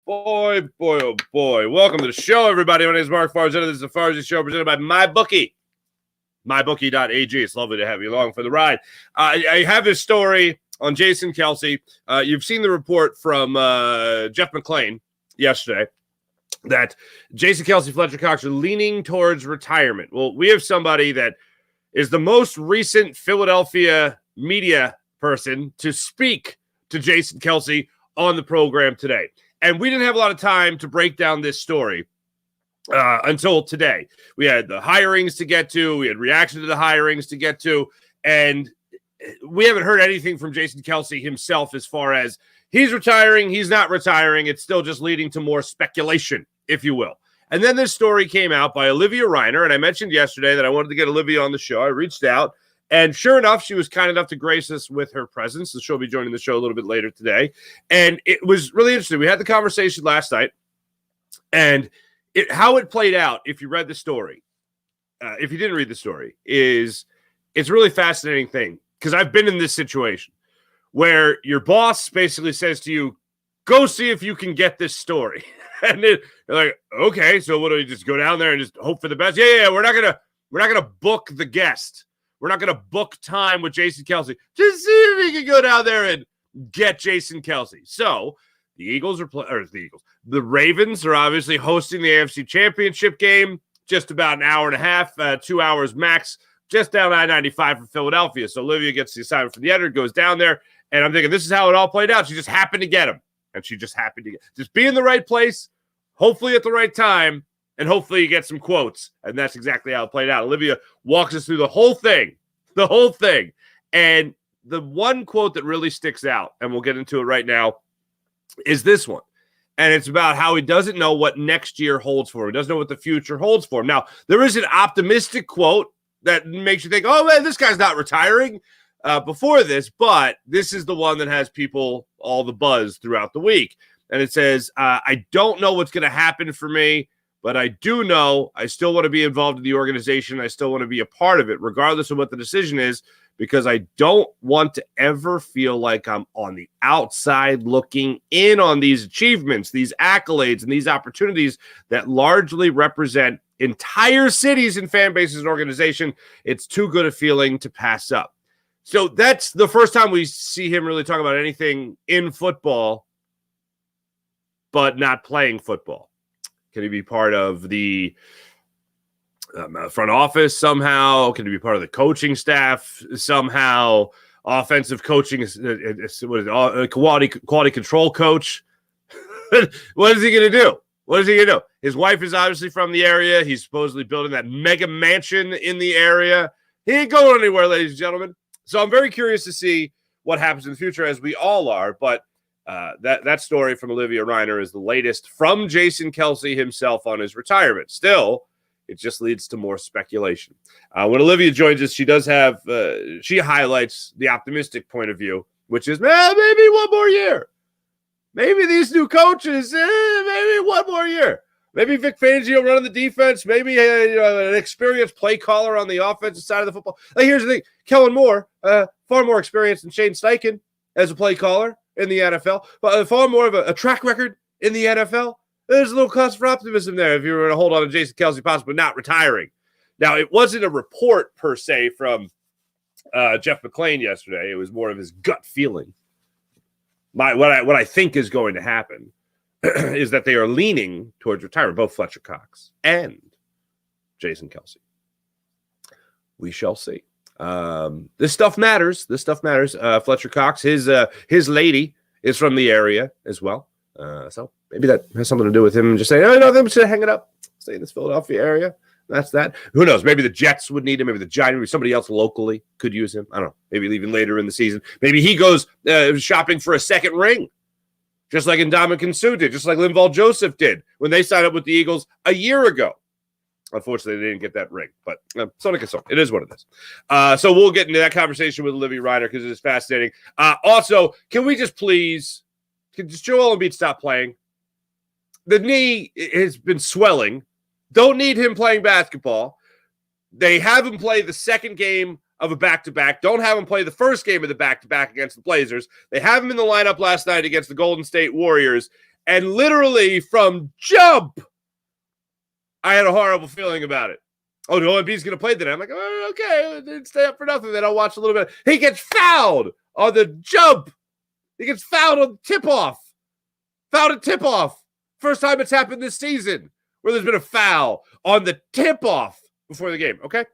Boy, oh boy. Welcome to the show, everybody. My name is Mark Farzetta. This is the Farzy Show presented by MyBookie. MyBookie.ag. It's lovely to have you along for the ride. I have this story on Jason Kelce. You've seen the report from Jeff McClain yesterday that Jason Kelce, Fletcher Cox are leaning towards retirement. Well, we have somebody that is the most recent Philadelphia media person to speak to Jason Kelce on the program today. And we didn't have a lot of time to break down this story until today. We had the hirings to get to. We had reaction to the hirings to get to. And we haven't heard anything from Jason Kelce himself as far as he's retiring, he's not retiring. It's still just leading to more speculation, if you will. And then this story came out by Olivia Reiner. And I mentioned yesterday that I wanted to get Olivia on the show. I reached out. And sure enough, she was kind enough to grace us with her presence. So she'll be joining the show a little bit later today. And it was really interesting. We had the conversation last night. And how it played out, if you read the story, if you didn't read the story, it's a really fascinating thing. Because I've been in this situation where your boss basically says to you, go see if you can get this story. And then you're like, okay, so what do we just go down there and just hope for the best? Yeah, we're not gonna book the guest. We're not going to book time with Jason Kelce. Just see if we can go down there and get Jason Kelce. So the the Ravens are obviously hosting the AFC Championship game, just about an hour and a half, 2 hours max, just down I-95 from Philadelphia. So Olivia gets the assignment from the editor, goes down there, and I'm thinking this is how it all played out. She just happened to get him, and she just happened to just be in the right place, hopefully at the right time, and hopefully you get some quotes. And that's exactly how it played out. Olivia walks us through the whole thing. And the one quote that really sticks out, and we'll get into it right now, is this one. And it's about how he doesn't know what next year holds for him. He doesn't know what the future holds for him. Now, there is an optimistic quote that makes you think, oh, man, this guy's not retiring before this. But this is the one that has people all the buzz throughout the week. And it says, I don't know what's going to happen for me, but I do know I still want to be involved in the organization. I still want to be a part of it, regardless of what the decision is, because I don't want to ever feel like I'm on the outside looking in on these achievements, these accolades, and these opportunities that largely represent entire cities and fan bases and organization. It's too good a feeling to pass up. So that's the first time we see him really talk about anything in football, but not playing football. Can he be part of the front office somehow? Can he be part of the coaching staff somehow? Offensive coaching, quality control coach. What is he going to do? His wife is obviously from the area. He's supposedly building that mega mansion in the area. He ain't going anywhere, ladies and gentlemen. So I'm very curious to see what happens in the future, as we all are. But that story from Olivia Reiner is the latest from Jason Kelce himself on his retirement. Still, it just leads to more speculation. When Olivia joins us, she does have she highlights the optimistic point of view, which is, maybe one more year. Maybe these new coaches, maybe one more year. Maybe Vic Fangio running the defense. Maybe an experienced play caller on the offensive side of the football. Like, here's the thing. Kellen Moore, far more experienced than Shane Steichen as a play caller in the NFL, but far more of a track record in the NFL. There's a little cause for optimism there if you were going to hold on to Jason Kelce, possibly not retiring. Now, it wasn't a report per se from Jeff McClain yesterday. It was more of his gut feeling. What I think is going to happen is that they are leaning towards retirement, both Fletcher Cox and Jason Kelce. We shall see. This stuff matters. Fletcher Cox, his lady is from the area as well. So maybe that has something to do with him just saying, oh, no, them should hang it up. Stay in this Philadelphia area. That's that. Who knows? Maybe the Jets would need him. Maybe the Giants, maybe somebody else locally could use him. I don't know. Maybe even later in the season. Maybe he goes shopping for a second ring, just like Ndamukong Suh did, just like Linval Joseph did when they signed up with the Eagles a year ago. Unfortunately, they didn't get that ring, but so it is what it is. So we'll get into that conversation with Olivia Reiner because it is fascinating. Also, can we just please, can Joel Embiid stop playing? The knee has been swelling. Don't need him playing basketball. They have him play the second game of a back-to-back. Don't have him play the first game of the back-to-back against the Blazers. They have him in the lineup last night against the Golden State Warriors, And literally from jump, I had a horrible feeling about it. Oh, no, Embiid's going to play today. I'm like, oh, okay, didn't stay up for nothing. Then I'll watch a little bit. He gets fouled on the jump. He gets fouled on tip-off. Fouled at tip-off. First time it's happened this season where there's been a foul on the tip-off before the game, okay?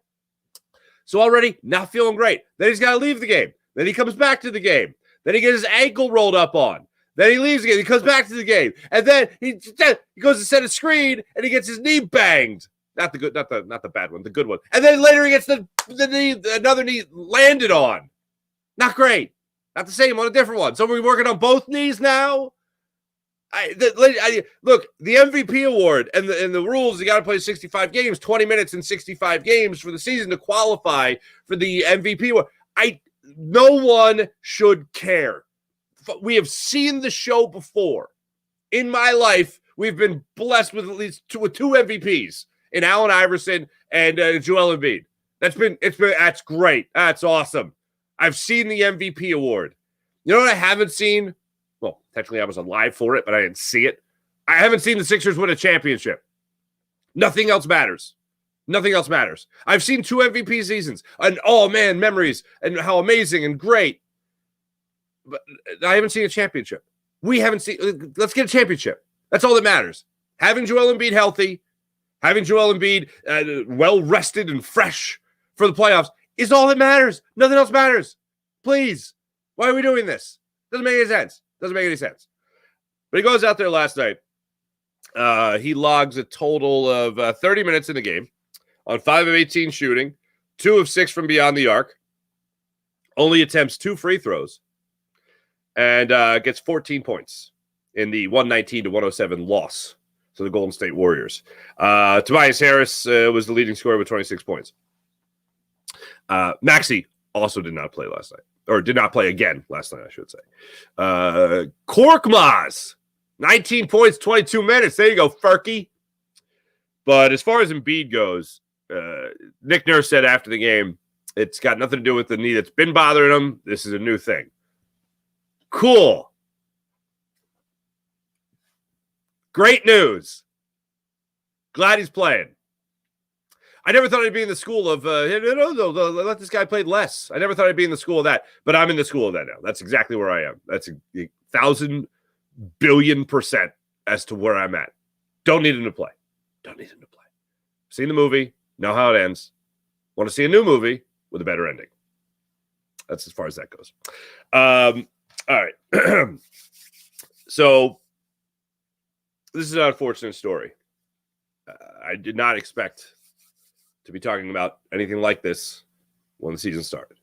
So already not feeling great. Then he's got to leave the game. Then he comes back to the game. Then he gets his ankle rolled up on. Then he leaves again. He comes back to the game. And then he goes to set a screen and he gets his knee banged. Not the bad one, the good one. And then later he gets the knee, another knee landed on. Not great. Not the same on a different one. So we're working on both knees now. Look, the MVP award and the rules, you got to play 65 games, 20 minutes in 65 games for the season to qualify for the MVP award. No one should care. We have seen the show before. In my life, we've been blessed with at least two MVPs in Allen Iverson and Joel Embiid. That's great. That's awesome. I've seen the MVP award. You know what I haven't seen? Well, technically I was alive for it, but I didn't see it. I haven't seen the Sixers win a championship. Nothing else matters. Nothing else matters. I've seen 2 MVP seasons, and oh man, memories and how amazing and great. But I haven't seen a championship. We haven't seen. Let's get a championship. That's all that matters. Having Joel Embiid healthy, having Joel Embiid well rested and fresh for the playoffs is all that matters. Nothing else matters. Please, why are we doing this? Doesn't make any sense. Doesn't make any sense. But he goes out there last night. He logs a total of 30 minutes in the game on 5 of 18 shooting, 2 of 6 from beyond the arc, only attempts 2 free throws, and gets 14 points in the 119-107 loss to the Golden State Warriors. Tobias Harris was the leading scorer with 26 points. Maxey also did not play last night. Or did not play again last night, I should say. Korkmaz, 19 points, 22 minutes. There you go, Ferky. But as far as Embiid goes, Nick Nurse said after the game, it's got nothing to do with the knee that's been bothering him. This is a new thing. Cool. Great news. Glad he's playing. I never thought I'd be in the school of, let this guy play less. I never thought I'd be in the school of that, but I'm in the school of that now. That's exactly where I am. That's 1,000 billion% as to where I'm at. Don't need him to play. Don't need him to play. Seen the movie, know how it ends. Want to see a new movie with a better ending. That's as far as that goes. All right. So this is an unfortunate story. I did not expect to be talking about anything like this when the season started.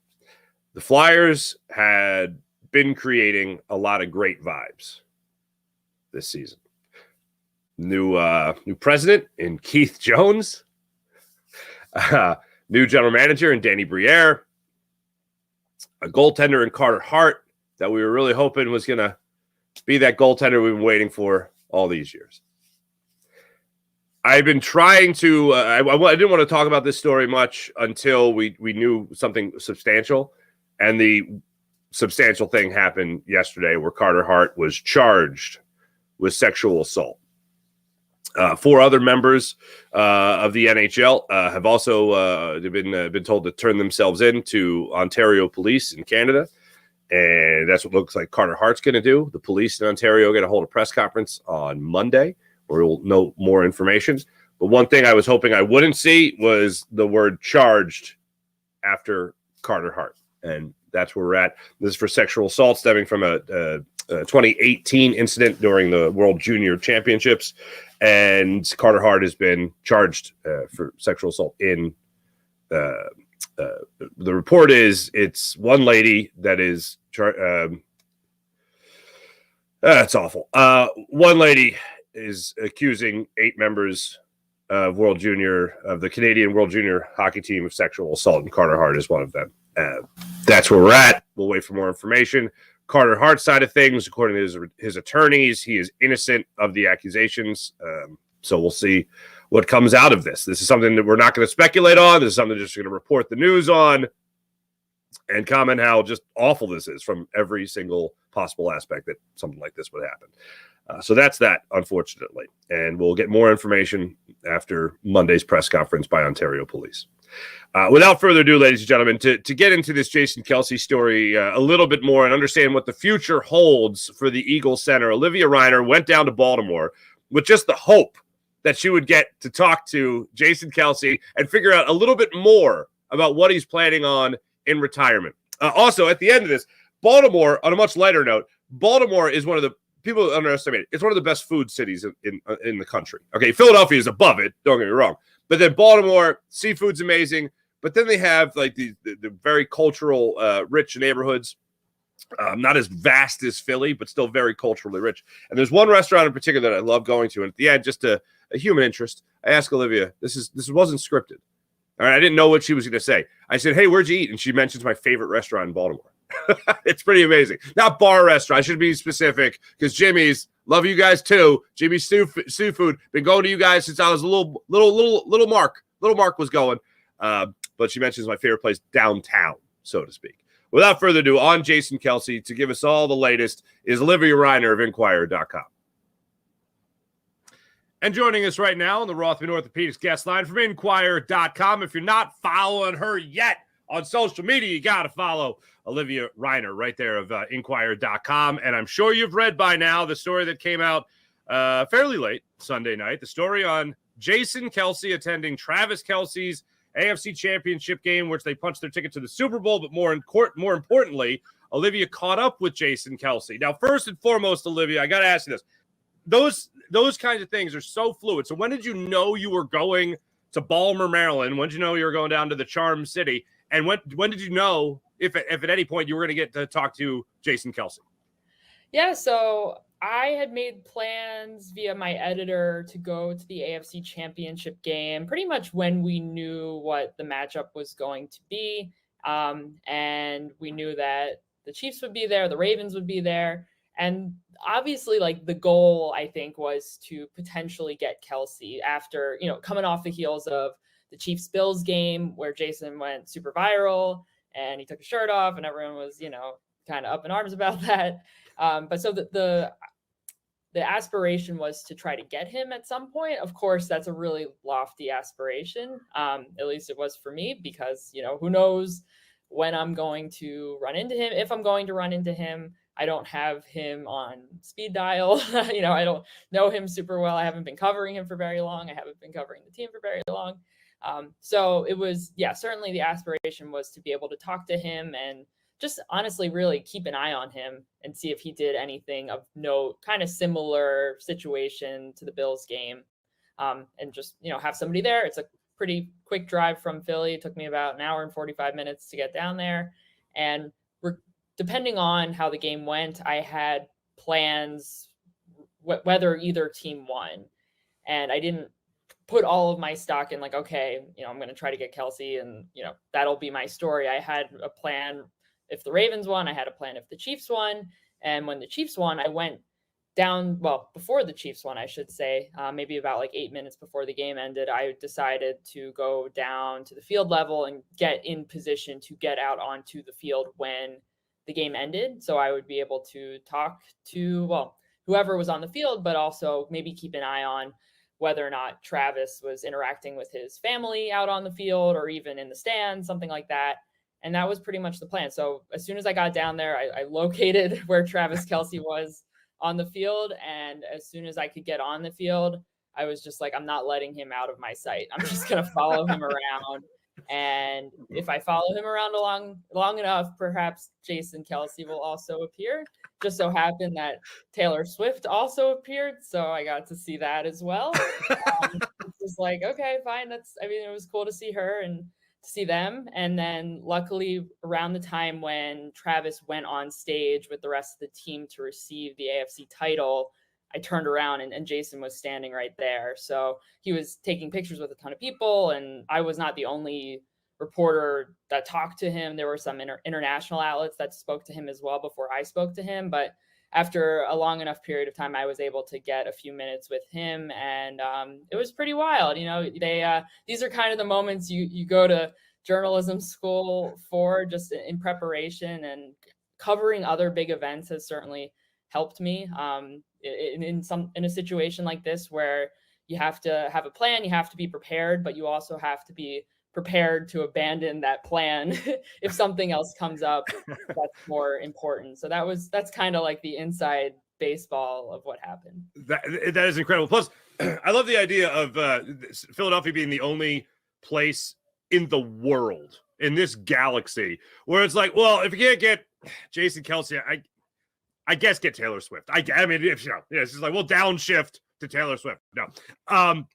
The Flyers had been creating a lot of great vibes this season. New president in Keith Jones, new general manager in Danny Briere, a goaltender in Carter Hart that we were really hoping was going to be that goaltender we've been waiting for all these years. I've been trying to I didn't want to talk about this story much until we knew something substantial. And the substantial thing happened yesterday where Carter Hart was charged with sexual assault. 4 other members of the NHL have also been told to turn themselves in to Ontario police in Canada. And that's what looks like Carter Hart's going to do. The police in Ontario are going to hold a press conference on Monday, where we'll know more information. But one thing I was hoping I wouldn't see was the word charged after Carter Hart. And that's where we're at. This is for sexual assault stemming from a 2018 incident during the World Junior Championships. And Carter Hart has been charged for sexual assault in the report is it's one lady that is that's awful. One lady is accusing 8 members of the Canadian World Junior hockey team of sexual assault, and Carter Hart is one of them. That's where we're at. We'll wait for more information. Carter Hart's side of things, according to his attorneys, he is innocent of the accusations. So we'll see what comes out of this. This is something that we're not going to speculate on. This is something we're just going to report the news on. and comment how just awful this is from every single possible aspect that something like this would happen. So that's that, unfortunately. And we'll get more information after Monday's press conference by Ontario Police. Without further ado, ladies and gentlemen, to get into this Jason Kelce story a little bit more and understand what the future holds for the Eagles center, Olivia Reiner went down to Baltimore with just the hope that she would get to talk to Jason Kelce and figure out a little bit more about what he's planning on in retirement. Also, at the end of this, Baltimore, on a much lighter note, Baltimore is one of the people underestimate it. It's one of the best food cities in the country. Okay, Philadelphia is above it. Don't get me wrong. But then Baltimore, seafood's amazing. But then they have like the very cultural, rich neighborhoods. Not as vast as Philly, but still very culturally rich. And there's one restaurant in particular that I love going to. And at the end, just a human interest, I asked Olivia, this wasn't scripted. All right, I didn't know what she was going to say. I said, hey, where'd you eat? And she mentions my favorite restaurant in Baltimore. It's pretty amazing. Not bar restaurant. I should be specific because Jimmy's, love you guys too. Jimmy's Seafood, been going to you guys since I was a little Mark. Little Mark was going. But she mentions my favorite place downtown, so to speak. Without further ado, on Jason Kelce to give us all the latest is Olivia Reiner of Inquirer.com. And joining us right now on the Rothman Orthopedics guest line from Inquirer.com. If you're not following her yet on social media, you got to follow Olivia Reiner right there of Inquirer.com. And I'm sure you've read by now the story that came out fairly late Sunday night, the story on Jason Kelce attending Travis Kelce's AFC Championship game, which they punched their ticket to the Super Bowl. But more importantly, Olivia caught up with Jason Kelce. Now, first and foremost, Olivia, I got to ask you this. Those kinds of things are so fluid. So when did you know you were going to Baltimore, Maryland? When did you know you were going down to the Charm City? And when did you know, if at any point you were going to get to talk to Jason Kelce? Yeah, so I had made plans via my editor to go to the AFC Championship game pretty much when we knew what the matchup was going to be. And we knew that the Chiefs would be there, the Ravens would be there. And obviously, like, the goal, I think, was to potentially get Kelce after, coming off the heels of the Chiefs-Bills game where Jason went super viral and he took his shirt off and everyone was, kind of up in arms about that. But so the aspiration was to try to get him at some point. Of course, that's a really lofty aspiration. At least it was for me because, who knows when I'm going to run into him. If I'm going to run into him, I don't have him on speed dial. I don't know him super well. I haven't been covering him for very long. I haven't been covering the team for very long. So it was, certainly the aspiration was to be able to talk to him and just honestly really keep an eye on him and see if he did anything of note, kind of similar situation to the Bills game. And just, have somebody there. It's a pretty quick drive from Philly. It took me about an hour and 45 minutes to get down there. And depending on how the game went, I had plans whether either team won. And I didn't put all of my stock in like, okay, I'm going to try to get Kelce and, that'll be my story. I had a plan if the Ravens won, I had a plan if the Chiefs won. And when the Chiefs won, I went down, before the Chiefs won, I should say, maybe about like 8 minutes before the game ended, I decided to go down to the field level and get in position to get out onto the field when the game ended. So I would be able to talk to, whoever was on the field, but also maybe keep an eye on whether or not Travis was interacting with his family out on the field or even in the stands, something like that. And that was pretty much the plan. So as soon as I got down there, I located where Travis Kelce was on the field. And as soon as I could get on the field, I was just like, I'm not letting him out of my sight. I'm just going to follow him around. And if I follow him around long enough, perhaps Jason Kelce will also appear. Just so happened that Taylor Swift also appeared. So I got to see that as well. It's just like, okay, fine. It was cool to see her and see them. And then luckily around the time when Travis went on stage with the rest of the team to receive the AFC title, I turned around and Jason was standing right there. So he was taking pictures with a ton of people, and I was not the only reporter that talked to him. There were some international outlets that spoke to him as well before I spoke to him. But after a long enough period of time, I was able to get a few minutes with him, and it was pretty wild. These are kind of the moments you go to journalism school for, just in preparation, and covering other big events has certainly helped me. In a situation like this where you have to have a plan, you have to be prepared, but you also have to be prepared to abandon that plan if something else comes up that's more important. So that's kind of like the inside baseball of what happened. That is incredible. Plus, I love the idea of Philadelphia being the only place in the world, in this galaxy, where it's like, well, if you can't get Jason Kelce, I guess get Taylor Swift. I mean, if it's just like, we'll downshift to Taylor Swift. No.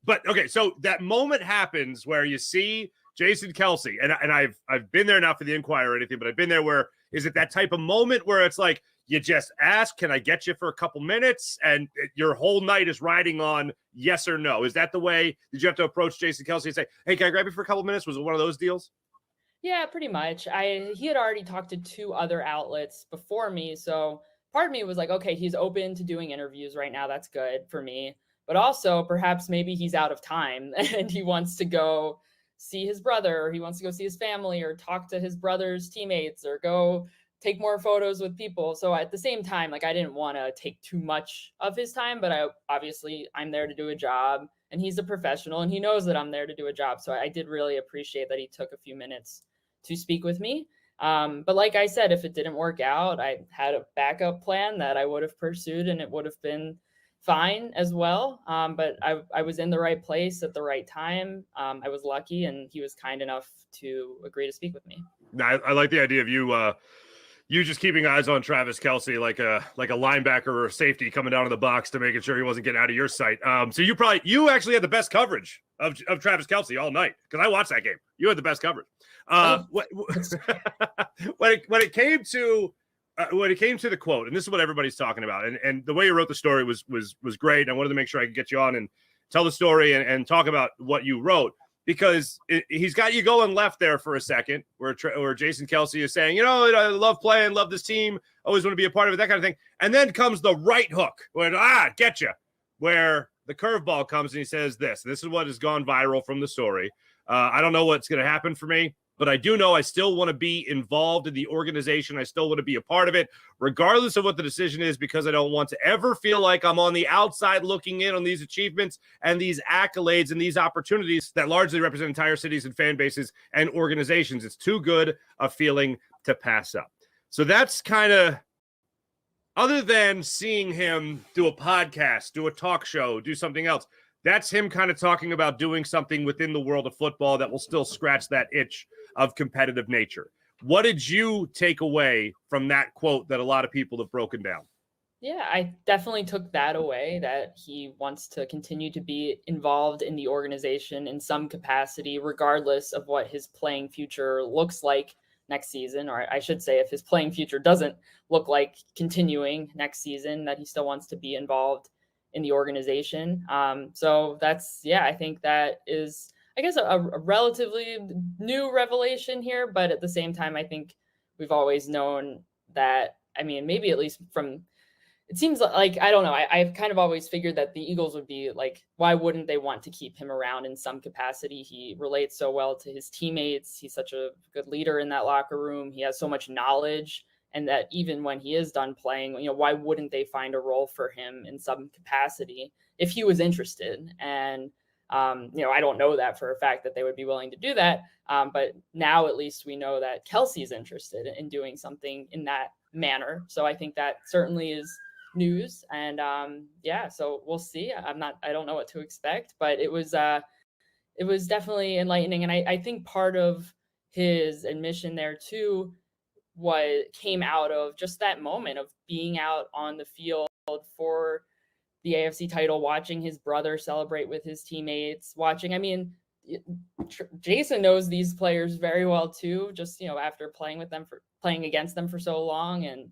But okay, so that moment happens where you see Jason Kelce, and I've been there, not for the Inquirer or anything, but I've been there where is it that type of moment where it's like you just ask, can I get you for a couple minutes? And your whole night is riding on yes or no. Is that the way? Did you have to approach Jason Kelce and say, hey, can I grab you for a couple minutes? Was it one of those deals? Yeah, pretty much. He had already talked to 2 other outlets before me, so part of me was like, okay, he's open to doing interviews right now. That's good for me. But also, perhaps maybe he's out of time and he wants to go see his brother, or he wants to go see his family, or talk to his brother's teammates, or go take more photos with people. So at the same time, like, I didn't want to take too much of his time, but I'm there to do a job, and he's a professional and he knows that I'm there to do a job. So I did really appreciate that he took a few minutes to speak with me. But like I said, if it didn't work out, I had a backup plan that I would have pursued, and it would have been fine as well. But I was in the right place at the right time. I was lucky, and he was kind enough to agree to speak with me. I like the idea of you just keeping eyes on Travis Kelce like a linebacker or a safety coming down to the box to making sure he wasn't getting out of your sight. So you actually had the best coverage of Travis Kelce all night, because I watched that game. You had the best coverage. When it came to the quote, and this is what everybody's talking about, and the way you wrote the story was great. I wanted to make sure I could get you on and tell the story and talk about what you wrote, because he's got you going left there for a second, where Jason Kelce is saying, I love playing, love this team, always want to be a part of it, that kind of thing. And then comes the right hook, get you, where the curveball comes and he says this. This is what has gone viral from the story. I don't know what's going to happen for me, but I do know I still want to be involved in the organization. I still want to be a part of it, regardless of what the decision is, because I don't want to ever feel like I'm on the outside looking in on these achievements and these accolades and these opportunities that largely represent entire cities and fan bases and organizations. It's too good a feeling to pass up. So that's kind of, other than seeing him do a podcast, do a talk show, do something else, that's him kind of talking about doing something within the world of football that will still scratch that itch of competitive nature. What did you take away from that quote that a lot of people have broken down? Yeah, I definitely took that away, that he wants to continue to be involved in the organization in some capacity, regardless of what his playing future looks like next season. Or I should say, if his playing future doesn't look like continuing next season, that he still wants to be involved in the organization. So I think that is, I guess, a relatively new revelation here. But at the same time, I think we've always known that. I mean, maybe at least from, it seems like, I don't know, I've kind of always figured that the Eagles would be like, why wouldn't they want to keep him around in some capacity? He relates so well to his teammates. He's such a good leader in that locker room. He has so much knowledge. And that even when he is done playing, why wouldn't they find a role for him in some capacity if he was interested? And, I don't know that for a fact that they would be willing to do that. But now at least we know that Kelce's interested in doing something in that manner. So I think that certainly is news. And so we'll see. I don't know what to expect, but it was definitely enlightening. And I think part of his admission there too, what came out of just that moment of being out on the field for the AFC title, watching his brother celebrate with his teammates, Jason knows these players very well too, just, after playing against them for so long, and,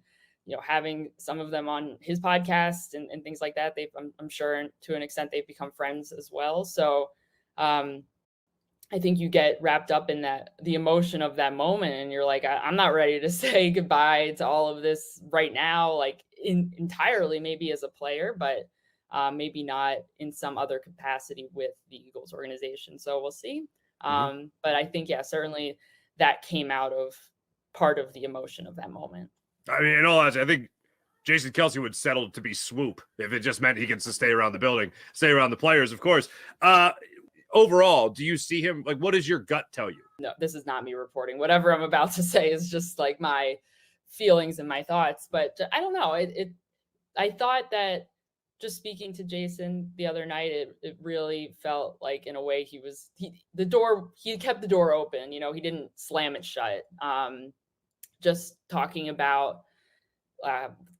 having some of them on his podcast and things like that. I'm sure to an extent they've become friends as well. So, I think you get wrapped up in the emotion of that moment, and you're like, I'm not ready to say goodbye to all of this right now, like entirely, maybe as a player, but maybe not in some other capacity with the Eagles organization. So we'll see. But I think, yeah, certainly that came out of part of the emotion of that moment. I mean, in all honesty, I think Jason Kelce would settle to be Swoop if it just meant he can stay around the building, stay around the players, of course. Overall, do you see him, like, what does your gut tell you? No, this is not me reporting. Whatever I'm about to say is just like my feelings and my thoughts. But I don't know. I thought that just speaking to Jason the other night, it really felt like in a way he kept the door open. You know, he didn't slam it shut. Just talking about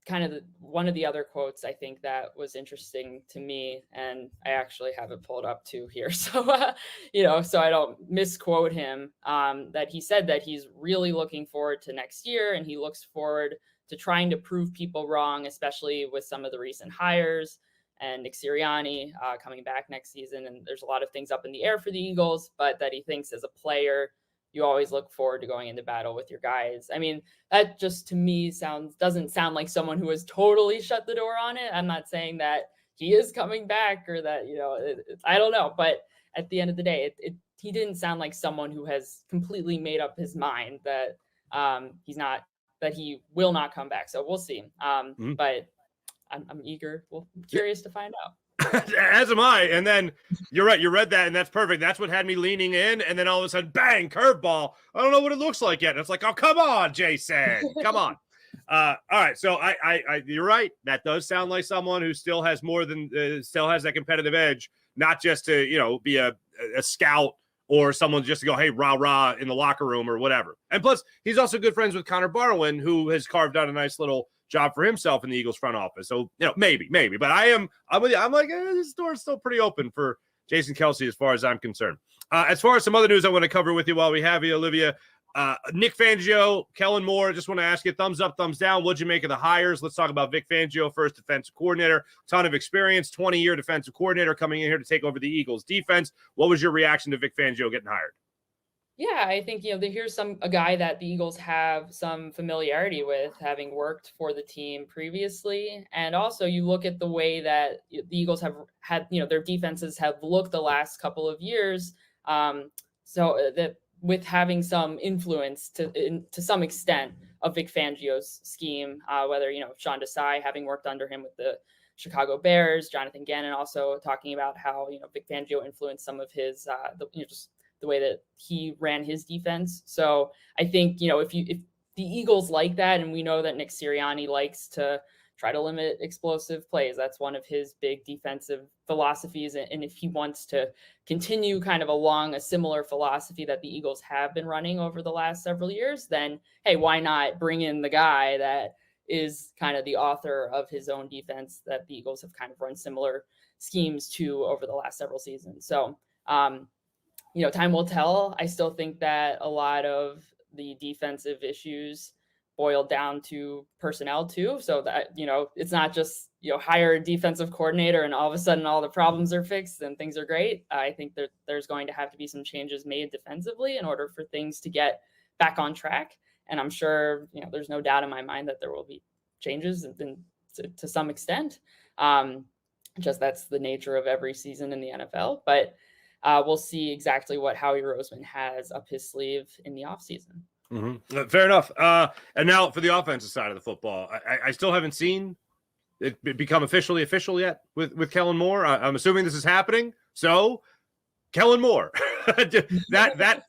kind of one of the other quotes I think that was interesting to me, and I actually have it pulled up too here, so so I don't misquote him. That he said that he's really looking forward to next year, and he looks forward to trying to prove people wrong, especially with some of the recent hires and Nick Sirianni coming back next season. And there's a lot of things up in the air for the Eagles, but that he thinks as a player, you always look forward to going into battle with your guys. I mean, that just to me doesn't sound like someone who has totally shut the door on it. I'm not saying that he is coming back or that, I don't know. But at the end of the day, he didn't sound like someone who has completely made up his mind that he will not come back. So we'll see. But I'm eager. Well, curious to find out. As am I. And then you're right. You read that, and that's perfect. That's what had me leaning in. And then all of a sudden, bang, curveball. I don't know what it looks like yet. And it's like, oh, come on, Jason. Come on. All right. So you're right. That does sound like someone who still has still has that competitive edge, not just to, be a scout or someone just to go, hey, rah, rah in the locker room or whatever. And plus, he's also good friends with Connor Barwin, who has carved out a nice little job for himself in the Eagles front office. So, maybe. But I'm with you. I'm like, this door's still pretty open for Jason Kelce as far as I'm concerned. As far as some other news I want to cover with you while we have you, Olivia, Nick Fangio, Kellen Moore, just want to ask you, thumbs up, thumbs down. What'd you make of the hires? Let's talk about Vic Fangio, first defensive coordinator, ton of experience, 20-year defensive coordinator coming in here to take over the Eagles defense. What was your reaction to Vic Fangio getting hired? Yeah, I think, here's a guy that the Eagles have some familiarity with, having worked for the team previously. And also you look at the way that the Eagles have had, their defenses have looked the last couple of years. So that with having some influence to some extent of Vic Fangio's scheme, whether, Sean Desai having worked under him with the Chicago Bears, Jonathan Gannon also talking about how, Vic Fangio influenced some of his, just the way that he ran his defense. So I think, if the Eagles like that, and we know that Nick Sirianni likes to try to limit explosive plays, that's one of his big defensive philosophies. And if he wants to continue kind of along a similar philosophy that the Eagles have been running over the last several years, then, hey, why not bring in the guy that is kind of the author of his own defense that the Eagles have kind of run similar schemes to over the last several seasons. So, time will tell. I still think that a lot of the defensive issues boil down to personnel too. So that, it's not just, hire a defensive coordinator and all of a sudden all the problems are fixed and things are great. I think that there's going to have to be some changes made defensively in order for things to get back on track. And I'm sure, there's no doubt in my mind that there will be changes to some extent. Just that's the nature of every season in the NFL. But we'll see exactly what Howie Roseman has up his sleeve in the offseason. Mm-hmm. Fair enough. And now for the offensive side of the football, I still haven't seen it become official yet with Kellen Moore. I'm assuming this is happening. So Kellen Moore, that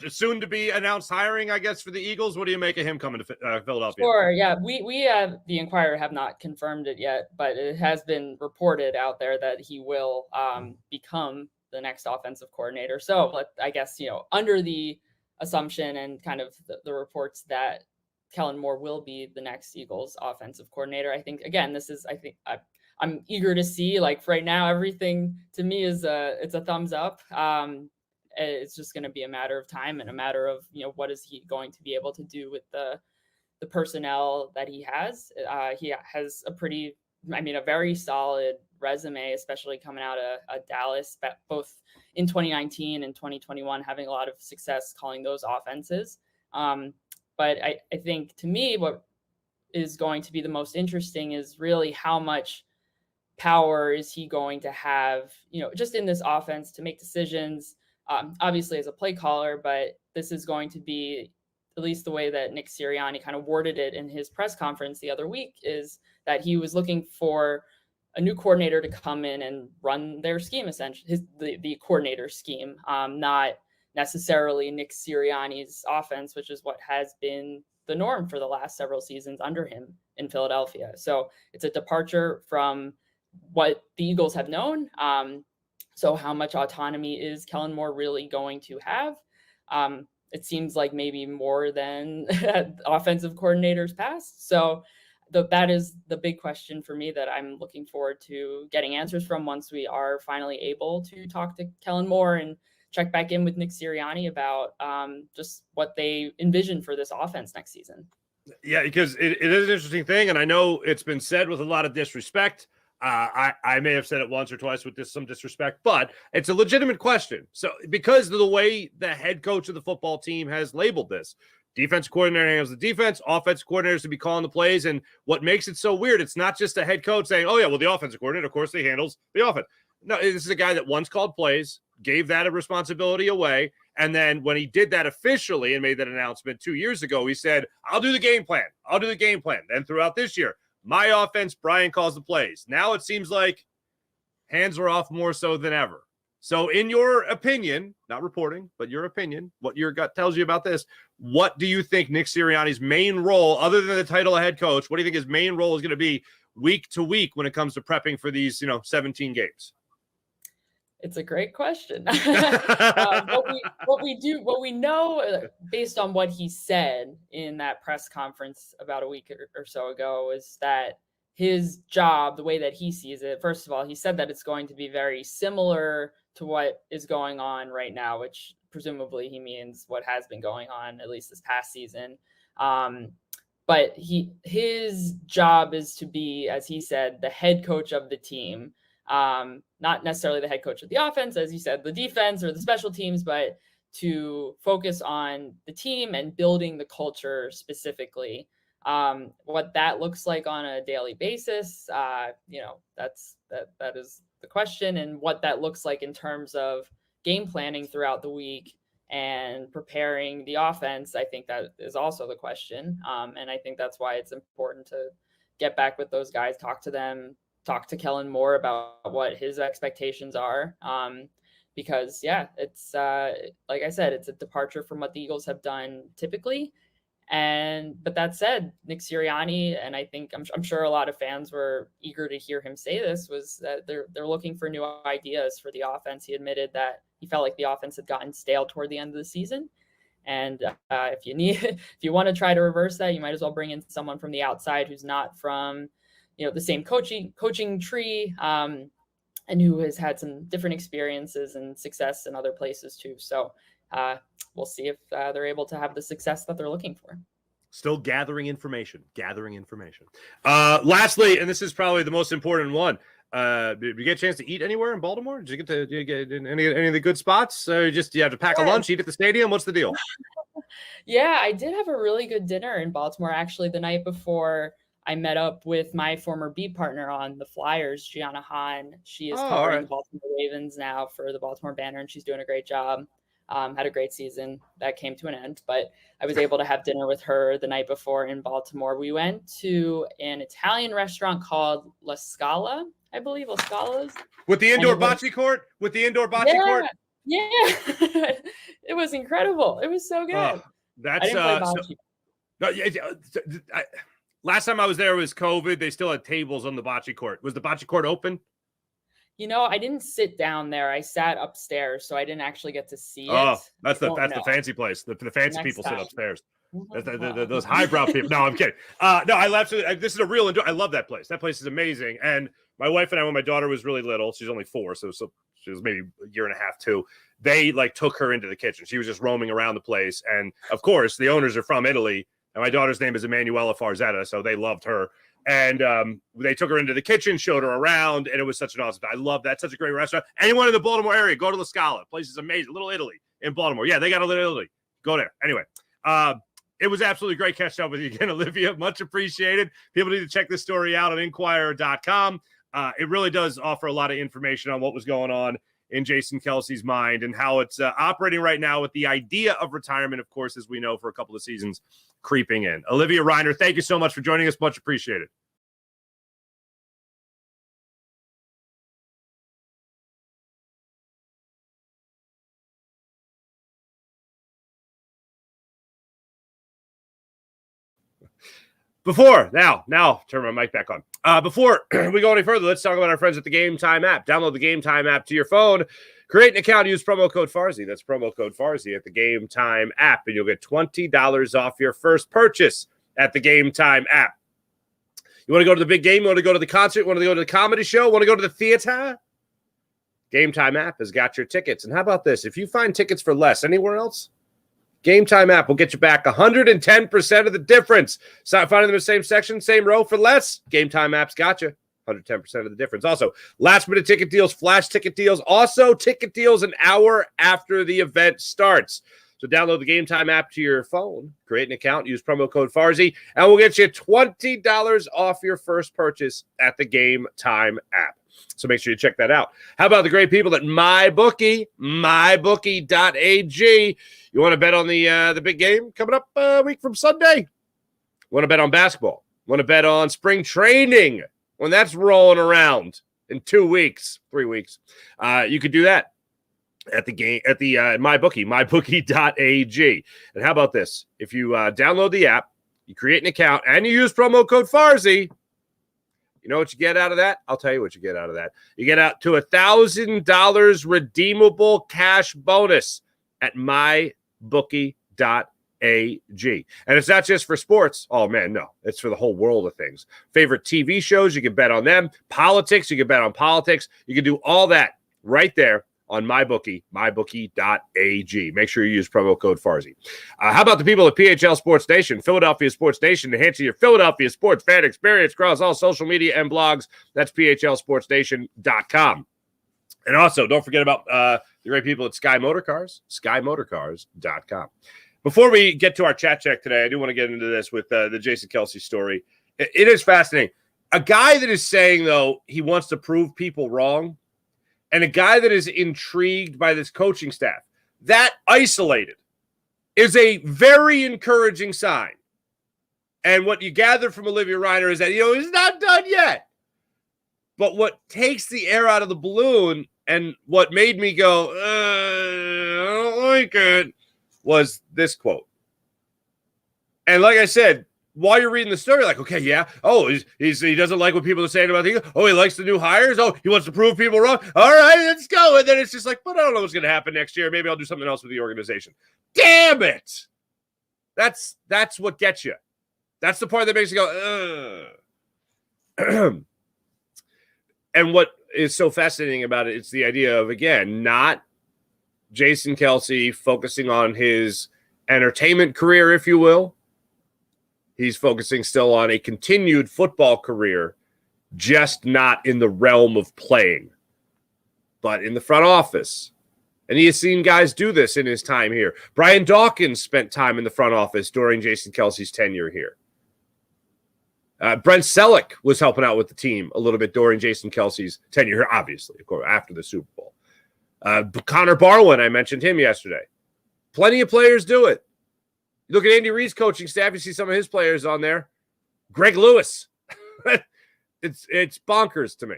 soon to be announced hiring, I guess, for the Eagles. What do you make of him coming to Philadelphia? Sure. Yeah, we the Inquirer have not confirmed it yet, but it has been reported out there that he will become the next offensive coordinator. So I guess, under the assumption and kind of the reports that Kellen Moore will be the next Eagles offensive coordinator. I think, again, I'm eager to see, like, right now, everything to me is it's a thumbs up. It's just going to be a matter of time and a matter of, what is he going to be able to do with the personnel that he has. He has a very solid resume, especially coming out of Dallas, both in 2019 and 2021, having a lot of success calling those offenses. But I think, to me, what is going to be the most interesting is really how much power is he going to have, just in this offense to make decisions, obviously as a play caller, but this is going to be, at least the way that Nick Sirianni kind of worded it in his press conference the other week, is that he was looking for a new coordinator to come in and run their scheme, essentially, the coordinator scheme, not necessarily Nick Sirianni's offense, which is what has been the norm for the last several seasons under him in Philadelphia. So it's a departure from what the Eagles have known. So how much autonomy is Kellen Moore really going to have? It seems like maybe more than offensive coordinators past. So that is the big question for me that I'm looking forward to getting answers from once we are finally able to talk to Kellen Moore and check back in with Nick Sirianni about just what they envision for this offense next season. Yeah, because it is an interesting thing, and I know it's been said with a lot of disrespect. I may have said it once or twice with some disrespect, but it's a legitimate question. So because of the way the head coach of the football team has labeled this, defense coordinator handles the defense, offensive coordinators to be calling the plays. And what makes it so weird, it's not just a head coach saying, oh yeah, well, the offensive coordinator, of course, he handles the offense. No, this is a guy that once called plays, gave that a responsibility away. And then when he did that officially and made that announcement 2 years ago, he said, I'll do the game plan. I'll do the game plan. Then throughout this year, my offense, Brian calls the plays. Now it seems like hands are off more so than ever. So in your opinion, not reporting, but your opinion, what your gut tells you about this, what do you think Nick Sirianni's main role, other than the title of head coach, what do you think his main role is going to be week to week when it comes to prepping for these, 17 games? It's a great question. What we know based on what he said in that press conference about a week or so ago is that his job, the way that he sees it, first of all, he said that it's going to be very similar to what is going on right now, which presumably he means what has been going on at least this past season. But his job is to be, as he said, the head coach of the team. Not necessarily the head coach of the offense, as you said, the defense or the special teams, but to focus on the team and building the culture specifically. What that looks like on a daily basis, that is the question, and what that looks like in terms of game planning throughout the week and preparing the offense, I think that is also the question. And I think that's why it's important to get back with those guys, talk to them, talk to Kellen Moore about what his expectations are. Because it's like I said, it's a departure from what the Eagles have done typically. But that said, Nick Sirianni, and I think I'm sure a lot of fans were eager to hear him say this, was that they're looking for new ideas for the offense. He admitted that he felt like the offense had gotten stale toward the end of the season. And if you want to try to reverse that, you might as well bring in someone from the outside who's not from the same coaching tree, and who has had some different experiences and success in other places too. So we'll see if they're able to have the success that they're looking for. Still gathering information. Lastly, and this is probably the most important one. Did you get a chance to eat anywhere in Baltimore? Did you get in any of the good spots? Do you have to pack a lunch, eat at the stadium? What's the deal? Yeah, I did have a really good dinner in Baltimore, actually, the night before I met up with my former beat partner on the Flyers, Gianna Hahn. She is covering the Baltimore Ravens now for the Baltimore Banner, and she's doing a great job. Had a great season that came to an end, but I was able to have dinner with her the night before in Baltimore. We went to an Italian restaurant called La Scala, I believe. La Scala's. With the indoor bocce court? Court? Yeah. It was incredible. It was so good. Last time I was there was COVID. They still had tables on the bocce court. Was the bocce court open? I didn't sit down there. I sat upstairs, so I didn't actually get to see it. Oh, that's the fancy place. The fancy Next people time. Sit upstairs. Those highbrow people. No, I'm kidding. No, I absolutely. This is a real enjoy. I love that place. That place is amazing. And my wife and I, when my daughter was really little, she's only 4, so she was maybe a year and a half, 2. They took her into the kitchen. She was just roaming around the place, and of course, the owners are from Italy. And my daughter's name is Emanuela Farzetta, so they loved her. And they took her into the kitchen, showed her around, and it was such an awesome. I love that. Such a great restaurant. Anyone in the Baltimore area, go to La Scala. The place is amazing. Little Italy in Baltimore. Yeah, they got a Little Italy. Go there. Anyway, it was absolutely great catching up with you again, Olivia. Much appreciated. People need to check this story out on Inquirer.com. It really does offer a lot of information on what was going on in Jason Kelce's mind and how it's operating right now with the idea of retirement, of course, as we know, for a couple of seasons creeping in. Olivia Reiner, thank you so much for joining us. Much appreciated. Now, turn my mic back on. Before we go any further, let's talk about our friends at the Game Time app. Download the Game Time app to your phone. Create an account, use promo code Farzy. That's promo code Farzy at the Game Time app, and you'll get $20 off your first purchase at the Game Time app. You want to go to the big game? You want to go to the concert? You want to go to the comedy show? Want to go to the theater? Game Time app has got your tickets. And how about this? If you find tickets for less anywhere else, Game Time app will get you back 110% of the difference. Start finding them in the same section, same row for less. Game Time app's got you 110% of the difference. Also, last minute ticket deals, flash ticket deals, also ticket deals an hour after the event starts. So download the Game Time app to your phone, create an account, use promo code Farzy, and we'll get you $20 off your first purchase at the Game Time app. So make sure you check that out. How about the great people at MyBookie, mybookie.ag? You want to bet on the big game coming up a week from Sunday? Want to bet on basketball? Want to bet on spring training when that's rolling around in 2 weeks, 3 weeks? You could do that at the game at the MyBookie, mybookie.ag. And how about this? If you download the app, you create an account, and you use promo code Farzy, you know what you get out of that? I'll tell you what you get out of that. You get out to $1,000 redeemable cash bonus at mybookie.ag. And it's not just for sports. Oh, man, no. It's for the whole world of things. Favorite TV shows, you can bet on them. Politics, you can bet on politics. You can do all that right there on MyBookie, mybookie.ag. Make sure you use promo code Farzy. How about the people at PHL Sports Nation, Philadelphia Sports Nation, enhancing your Philadelphia sports fan experience across all social media and blogs? That's phlsportsnation.com. And also, don't forget about the great people at Sky Motorcars, skymotorcars.com. Before we get to our chat check today, I do want to get into this with the Jason Kelce story. It is fascinating. A guy that is saying, though, he wants to prove people wrong, and a guy that is intrigued by this coaching staff, that isolated is a very encouraging sign. And what you gather from Olivia Reiner is that, he's not done yet. But what takes the air out of the balloon and what made me go, I don't like it, was this quote. And like I said, while you're reading the story, like, okay, yeah. Oh, he doesn't like what people are saying about the. Oh, he likes the new hires. Oh, he wants to prove people wrong. All right, let's go. And then it's just like, but I don't know what's going to happen next year. Maybe I'll do something else with the organization. Damn it! That's what gets you. That's the part that makes you go, ugh. And what is so fascinating about it, it's the idea of, again, not Jason Kelce focusing on his entertainment career, if you will. He's focusing still on a continued football career, just not in the realm of playing, but in the front office. And he has seen guys do this in his time here. Brian Dawkins spent time in the front office during Jason Kelce's tenure here. Brent Selleck was helping out with the team a little bit during Jason Kelce's tenure here, obviously, of course, after the Super Bowl. Connor Barwin, I mentioned him yesterday. Plenty of players do it. You look at Andy Reid's coaching staff, you see some of his players on there. Greg Lewis. It's bonkers to me.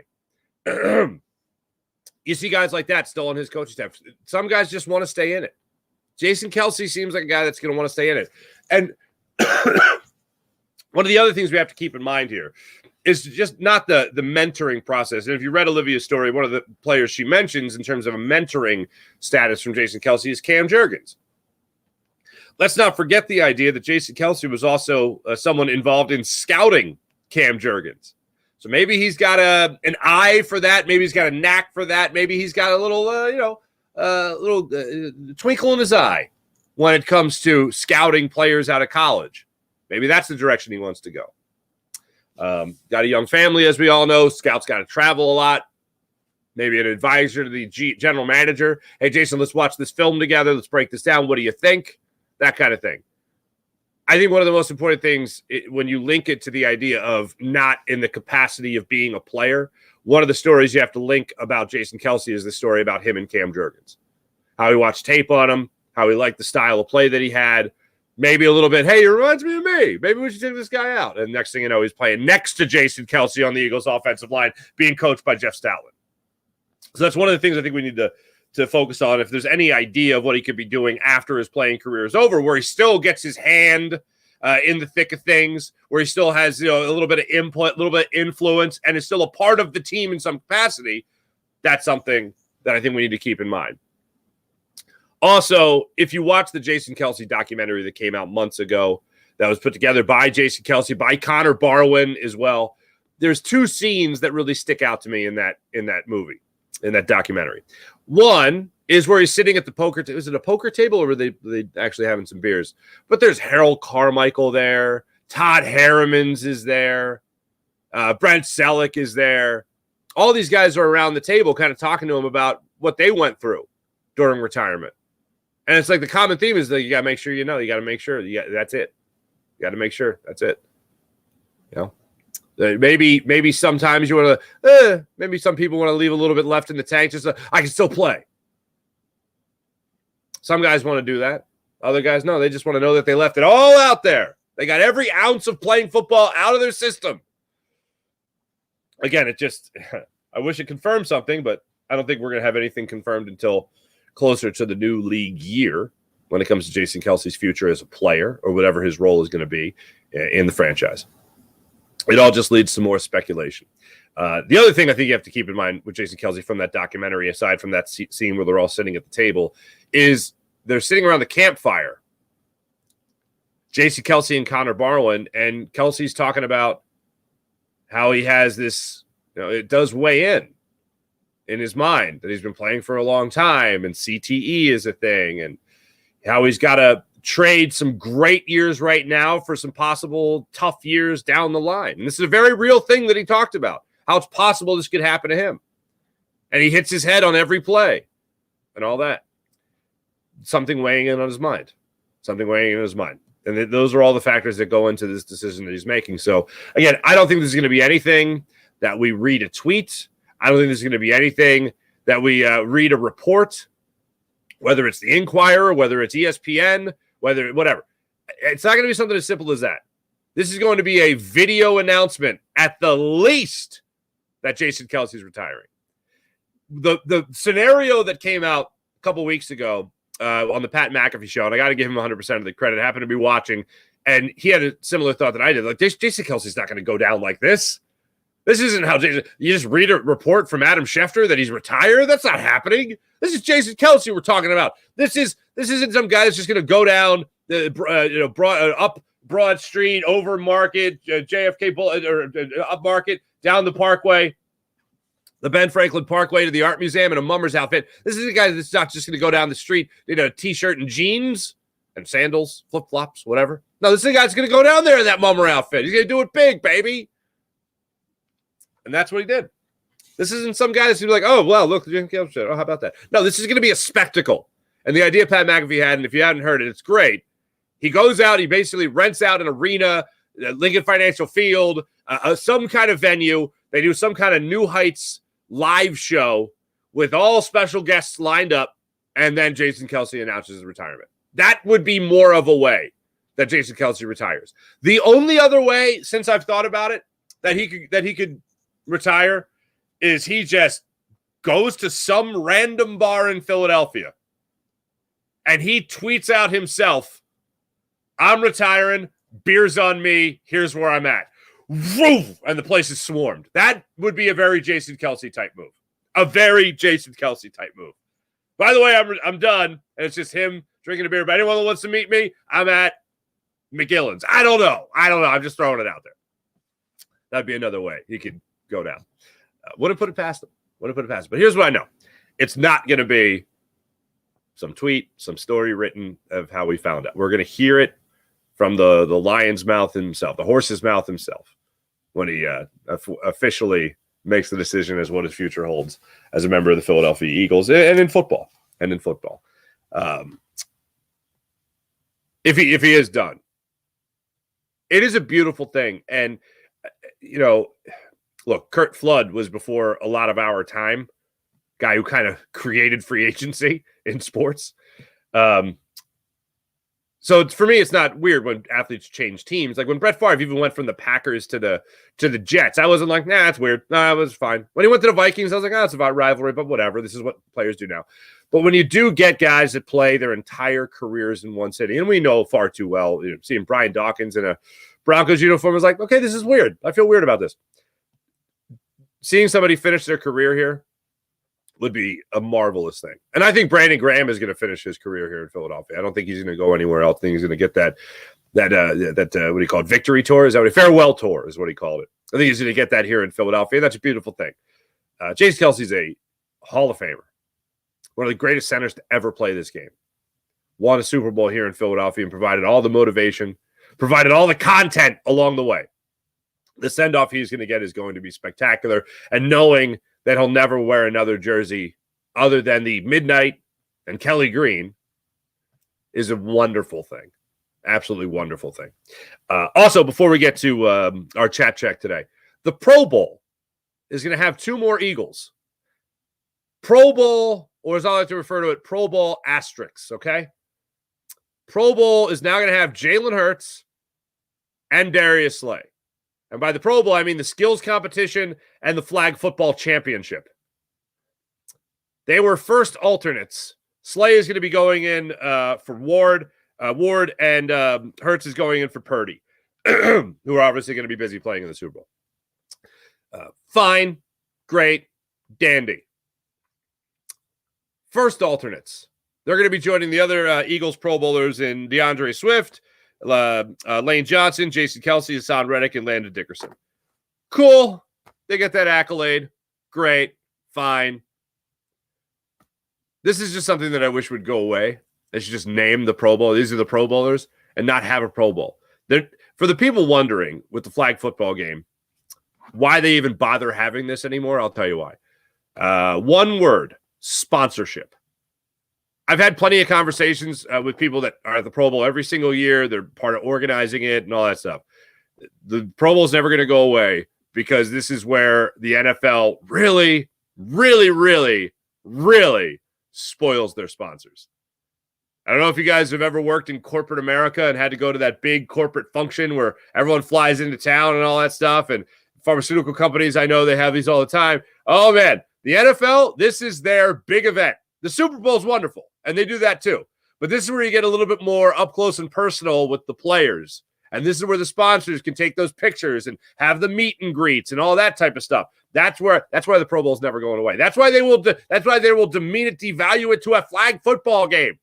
You see guys like that still on his coaching staff. Some guys just want to stay in it. Jason Kelce seems like a guy that's going to want to stay in it. And one of the other things we have to keep in mind here is just not the mentoring process. And if you read Olivia's story, one of the players she mentions in terms of a mentoring status from Jason Kelce is Cam Jurgens. Let's not forget the idea that Jason Kelce was also someone involved in scouting Cam Jurgens. So maybe he's got an eye for that. Maybe he's got a knack for that. Maybe he's got a little, twinkle in his eye when it comes to scouting players out of college. Maybe that's the direction he wants to go. Got a young family, as we all know. Scout's got to travel a lot. Maybe an advisor to the general manager. Hey, Jason, let's watch this film together. Let's break this down. What do you think? That kind of thing. I think one of the most important things when you link it to the idea of not in the capacity of being a player, one of the stories you have to link about Jason Kelce is the story about him and Cam Jurgens. How he watched tape on him, how he liked the style of play that he had. Maybe a little bit, hey, it reminds me of me. Maybe we should take this guy out. And next thing you know, he's playing next to Jason Kelce on the Eagles offensive line, being coached by Jeff Stoutland. So that's one of the things I think we need to focus on. If there's any idea of what he could be doing after his playing career is over, where he still gets his hand in the thick of things, where he still has a little bit of input, a little bit of influence, and is still a part of the team in some capacity, that's something that I think we need to keep in mind. Also, if you watch the Jason Kelce documentary that came out months ago, that was put together by Jason Kelce, by Connor Barwin as well, there's two scenes that really stick out to me in that movie, in that documentary. One is where he's sitting at the poker table. Is it a poker table, or were they actually having some beers? But there's Harold Carmichael there. Todd Harrimans is there. Brent Selleck is there. All these guys are around the table kind of talking to him about what they went through during retirement. And it's like the common theme is that you got to make sure you got to make sure. That's it. You got to make sure. That's it. Maybe sometimes you want to, maybe some people want to leave a little bit left in the tank just so I can still play. Some guys want to do that. Other guys, no, they just want to know that they left it all out there. They got every ounce of playing football out of their system. Again, I wish it confirmed something, but I don't think we're going to have anything confirmed until closer to the new league year when it comes to Jason Kelce's future as a player or whatever his role is going to be in the franchise. It all just leads to more speculation. The other thing I think you have to keep in mind with Jason Kelce from that documentary, aside from that scene where they're all sitting at the table, is they're sitting around the campfire. Jason Kelce and Connor Barwin, and Kelce's talking about how he has this, it does weigh in his mind that he's been playing for a long time, and CTE is a thing, and how he's got to trade some great years right now for some possible tough years down the line. And this is a very real thing that he talked about, how it's possible this could happen to him. And he hits his head on every play and all that. Something weighing in on his mind. And those are all the factors that go into this decision that he's making. So, again, I don't think this is going to be anything that we read a tweet. I don't think this is going to be anything that we read a report, whether it's the Inquirer, whether it's ESPN, whatever. It's not going to be something as simple as that. This is going to be a video announcement at the least that Jason Kelce is retiring. The scenario that came out a couple weeks ago on the Pat McAfee show, and I got to give him 100% of the credit. I happened to be watching, and he had a similar thought that I did. Like, Jason Kelce's not going to go down like this. This isn't how you just read a report from Adam Schefter that he's retired. That's not happening. This is Jason Kelce we're talking about. This isn't some guy that's just going to go down up Broad Street, over Market, JFK Bullet, or up Market, down the Parkway, the Ben Franklin Parkway to the Art Museum in a mummer's outfit. This is a guy that's not just going to go down the street in a T-shirt and jeans and sandals, flip-flops, whatever. No, this is a guy that's going to go down there in that mummer outfit. He's going to do it big, baby. And that's what he did. This isn't some guy that's going to be like, oh, well, look, oh, how about that? No, this is going to be a spectacle. And the idea Pat McAfee had, and if you haven't heard it, it's great. He goes out, he basically rents out an arena, Lincoln Financial Field, some kind of venue. They do some kind of New Heights live show with all special guests lined up, and then Jason Kelce announces his retirement. That would be more of a way that Jason Kelce retires. The only other way, since I've thought about it, that he could retire is he just goes to some random bar in Philadelphia and he tweets out himself, I'm retiring, beers on me, here's where I'm at. Woof, and the place is swarmed. That would be a very Jason Kelce type move. A very Jason Kelce type move. By the way, I'm done, and it's just him drinking a beer. But anyone that wants to meet me, I'm at McGillen's. I don't know. I'm just throwing it out there. That'd be another way he could go down. Wouldn't put it past him. But here's what I know. It's not going to be some tweet, some story written of how we found out. We're going to hear it from the lion's mouth himself, the horse's mouth himself, when he officially makes the decision as what his future holds as a member of the Philadelphia Eagles and in football. If he is done, it is a beautiful thing. And, look, Curt Flood was before a lot of our time, guy who kind of created free agency in sports. So for me, it's not weird when athletes change teams. Like when Brett Favre even went from the Packers to the Jets, I wasn't like, nah, that's weird. Nah, it was fine. When he went to the Vikings, I was like, oh, it's about rivalry, but whatever. This is what players do now. But when you do get guys that play their entire careers in one city, and we know far too well, seeing Brian Dawkins in a Broncos uniform was like, okay, this is weird. I feel weird about this. Seeing somebody finish their career here would be a marvelous thing. And I think Brandon Graham is going to finish his career here in Philadelphia. I don't think he's going to go anywhere else. I think he's going to get that what do you call it? Victory tour? Is that what farewell tour is what he called it. I think he's going to get that here in Philadelphia. That's a beautiful thing. Jason Kelce's a Hall of Famer. One of the greatest centers to ever play this game. Won a Super Bowl here in Philadelphia and provided all the motivation, provided all the content along the way. The send-off he's going to get is going to be spectacular. And knowing that he'll never wear another jersey other than the midnight and Kelly green is a wonderful thing. Absolutely wonderful thing. Also, before we get to our chat check today, the Pro Bowl is going to have 2 more Eagles. Pro Bowl, or as I like to refer to it, Pro Bowl asterisks, okay? Pro Bowl is now going to have Jalen Hurts and Darius Slay. And by the Pro Bowl, I mean the skills competition and the flag football championship. They were first alternates. Slay is going to be going in for Ward. Ward and Hurts is going in for Purdy, who are obviously going to be busy playing in the Super Bowl. Fine, great, dandy. First alternates. They're going to be joining the other Eagles Pro Bowlers in DeAndre Swift, Lane Johnson, Jason Kelce, Hassan Reddick, and Landon Dickerson. Cool. They get that accolade. Great. Fine. This is just something that I wish would go away. They should just name the Pro Bowl. These are the Pro Bowlers and not have a Pro Bowl. For the people wondering with the flag football game, why they even bother having this anymore, I'll tell you why. One word, sponsorship. I've had plenty of conversations with people that are at the Pro Bowl every single year. They're part of organizing it and all that stuff. The Pro Bowl is never going to go away because this is where the NFL really, really, really, really spoils their sponsors. I don't know if you guys have ever worked in corporate America and had to go to that big corporate function where everyone flies into town and all that stuff. And pharmaceutical companies, I know they have these all the time. Oh, man, the NFL, this is their big event. The Super Bowl is wonderful, and they do that too. But this is where you get a little bit more up close and personal with the players. And this is where the sponsors can take those pictures and have the meet and greets and all that type of stuff. That's why the Pro Bowl is never going away. That's why they will demean it, devalue it to a flag football game.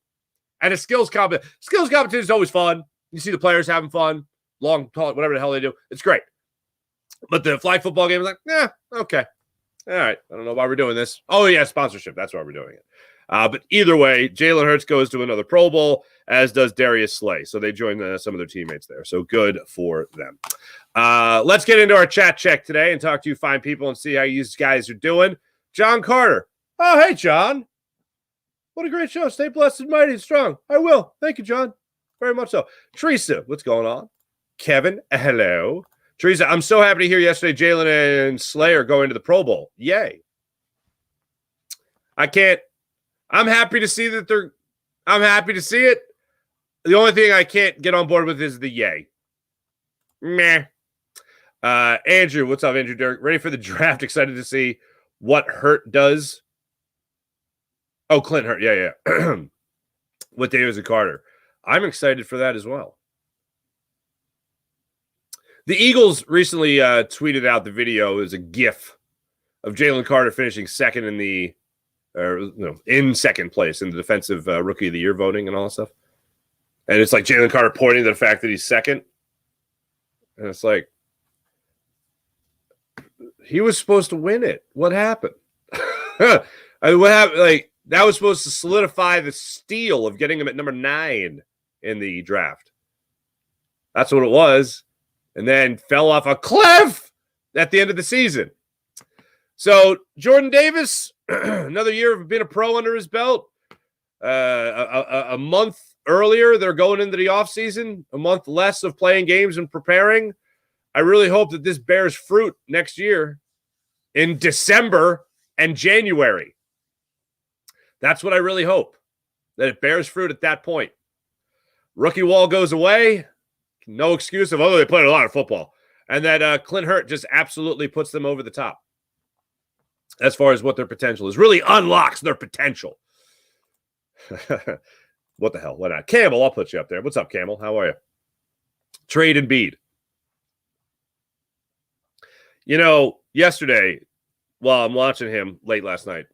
And a skills competition. Skills competition is always fun. You see the players having fun, long, tall, whatever the hell they do. It's great. But the flag football game is like, yeah, okay. All right. I don't know why we're doing this. Oh, yeah, sponsorship. That's why we're doing it. But either way, Jalen Hurts goes to another Pro Bowl, as does Darius Slay. So they join some of their teammates there. So good for them. Let's get into our chat check today and talk to you fine people and see how you guys are doing. John Carter. Oh, hey, John. What a great show. Stay blessed and mighty and strong. I will. Thank you, John. Very much so. Teresa, what's going on? Kevin, hello. Teresa, I'm so happy to hear yesterday Jalen and Slay are going to the Pro Bowl. Yay. I'm happy to see that I'm happy to see it. The only thing I can't get on board with is the yay. Meh. Andrew, what's up, Andrew Dirk? Ready for the draft? Excited to see what Hurt does. Oh, Clint Hurt. Yeah. With Davis and Carter. I'm excited for that as well. The Eagles recently tweeted out the video as a GIF of Jalen Carter finishing second in second place in the defensive rookie of the year voting and all that stuff. And it's like Jalen Carter pointing to the fact that he's second. And it's like, he was supposed to win it. What happened? What happened? Like, that was supposed to solidify the steal of getting him at number 9 in the draft. That's what it was. And then fell off a cliff at the end of the season. So Jordan Davis, another year of being a pro under his belt. A month earlier, they're going into the offseason. A month less of playing games and preparing. I really hope that this bears fruit next year. in December and January. That's what I really hope, that it bears fruit at that point. Rookie wall goes away. No excuse of, they played a lot of football. And that Clint Hurt just absolutely puts them over the top as far as what their potential is. Really unlocks their potential. What the hell? Why not? Campbell, I'll put you up there. What's up, Campbell? How are you? Trade Embiid. You know, yesterday, while I'm watching him late last night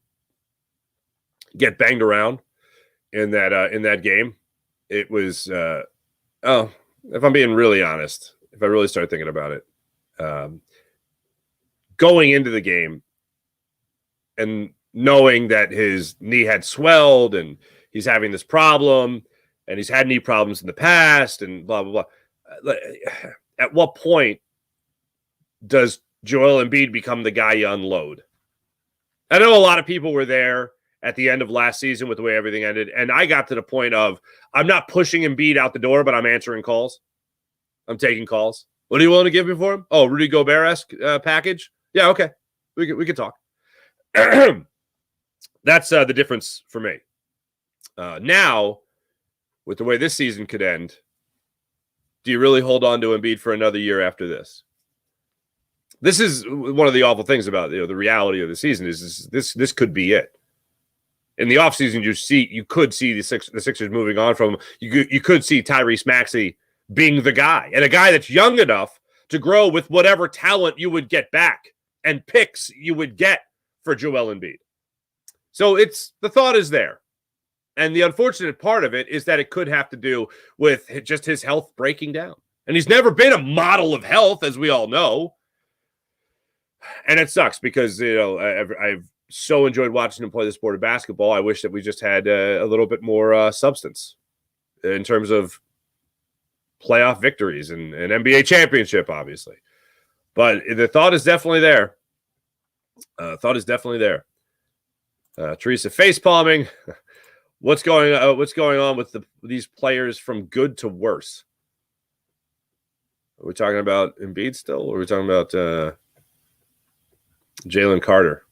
get banged around in that game, it was if I'm being really honest, if I really start thinking about it, going into the game and knowing that his knee had swelled and he's having this problem and he's had knee problems in the past and blah, blah, blah. At what point does Joel Embiid become the guy you unload? I know a lot of people were there at the end of last season with the way everything ended, and I got to the point of, I'm not pushing Embiid out the door, but I'm answering calls. I'm taking calls. What are you willing to give me for him? Oh, Rudy Gobert-esque package? Yeah, okay. We can talk. That's the difference for me. Now, with the way this season could end, do you really hold on to Embiid for another year after this? This is one of the awful things about the reality of the season is this could be it. In the offseason, you could see the Sixers moving on from him. You could see Tyrese Maxey being the guy, and a guy that's young enough to grow with whatever talent you would get back and picks you would get for Joel Embiid. So the thought is there. And the unfortunate part of it is that it could have to do with just his health breaking down. And he's never been a model of health, as we all know. And it sucks because, I've so enjoyed watching him play the sport of basketball. I wish that we just had a little bit more substance in terms of playoff victories and an NBA championship, obviously. But the thought is definitely there. Teresa face palming. What's going on with these players from good to worse? Are we talking about Embiid still? Or are we talking about Jalen Carter?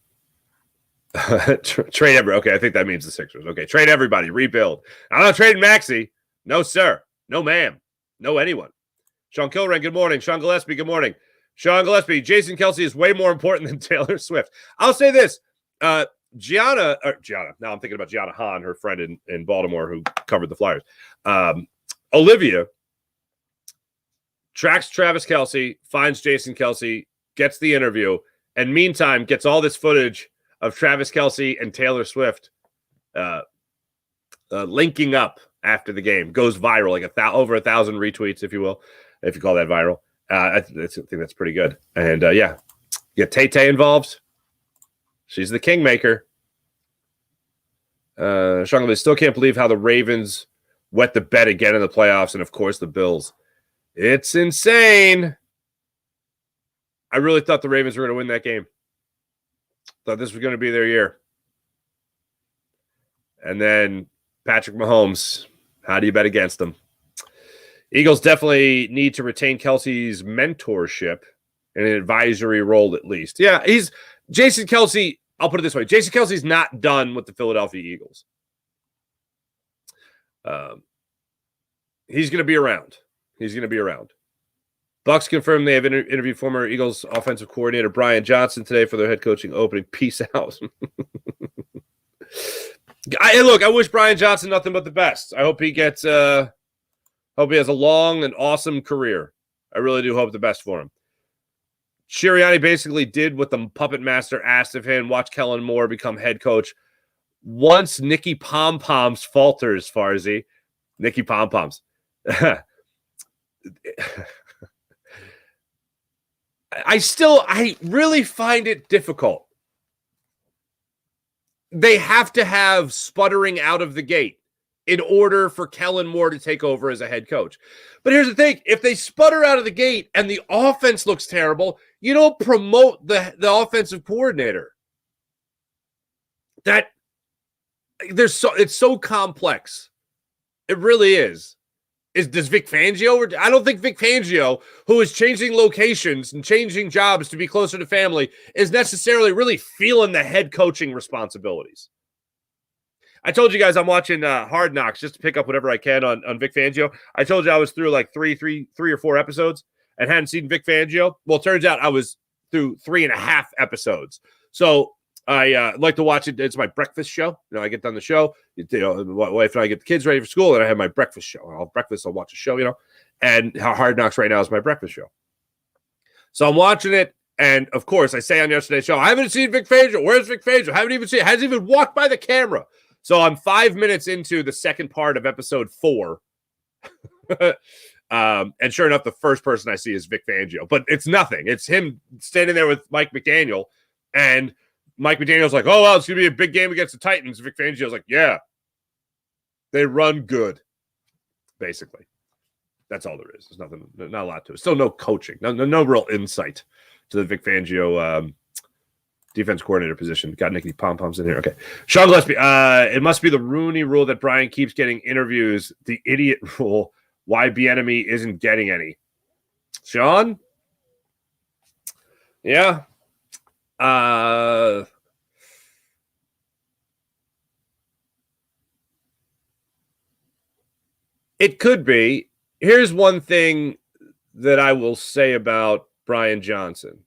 Trade everybody. Okay, I think that means the Sixers. Okay, trade everybody. Rebuild. I'm not trading Maxey. No, sir. No, ma'am. No, anyone. Sean Kilrain, good morning. Sean Gillespie, good morning. Sean Gillespie, Jason Kelce is way more important than Taylor Swift. I'll say this. Gianna, now I'm thinking about Gianna Hahn, her friend in Baltimore who covered the Flyers. Olivia tracks Travis Kelce, finds Jason Kelce, gets the interview, and meantime gets all this footage of Travis Kelce and Taylor Swift linking up after the game. Goes viral, like over 1,000 retweets, if you will, if you call that viral. I think that's pretty good. And get Tay-Tay involved. She's the kingmaker. Sean, still can't believe how the Ravens wet the bed again in the playoffs, and of course the Bills. It's insane. I really thought the Ravens were going to win that game. Thought this was going to be their year. And then Patrick Mahomes. How do you bet against them? Eagles definitely need to retain Kelce's mentorship in an advisory role at least. Yeah, Jason Kelce, I'll put it this way. Jason Kelce's not done with the Philadelphia Eagles. He's going to be around. Bucks confirmed they have interviewed former Eagles offensive coordinator Brian Johnson today for their head coaching opening. Peace out. I wish Brian Johnson nothing but the best. I hope he gets hope he has a long and awesome career. I really do hope the best for him. Sirianni basically did what the puppet master asked of him. Watch Kellen Moore become head coach. Once Nicky Pom-Poms falters, Farzy. Nicky Pom-Poms. I really find it difficult. They have to have sputtering out of the gate in order for Kellen Moore to take over as a head coach. But here's the thing. If they sputter out of the gate and the offense looks terrible, you don't promote the offensive coordinator. It's so complex. It really is. Does Vic Fangio? I don't think Vic Fangio, who is changing locations and changing jobs to be closer to family, is necessarily really feeling the head coaching responsibilities. I told you guys I'm watching Hard Knocks just to pick up whatever I can on Vic Fangio. I told you I was through like three or four episodes and hadn't seen Vic Fangio. Well, it turns out I was through 3.5 episodes. So I like to watch it. It's my breakfast show. I get done the show. My wife and I get the kids ready for school, and I have my breakfast show. I'll have breakfast. I'll watch a show. And Hard Knocks right now is my breakfast show. So I'm watching it, and of course, I say on yesterday's show, I haven't seen Vic Fangio. Where's Vic Fangio? I haven't even seen it. Hasn't even walked by the camera. So I'm 5 minutes into the second part of episode 4. And sure enough, the first person I see is Vic Fangio. But it's nothing. It's him standing there with Mike McDaniel. And Mike McDaniel's like, oh, well, it's going to be a big game against the Titans. Vic Fangio's like, yeah. They run good, basically. That's all there is. There's nothing, not a lot to it. Still no coaching. No real insight to the Vic Fangio defense coordinator position. Got Nicky Pom-Poms in here. Okay. Sean Gillespie. It must be the Rooney rule that Brian keeps getting interviews. The idiot rule. Why Bieniemy isn't getting any. Sean? Yeah. It could be. Here's one thing that I will say about Brian Johnson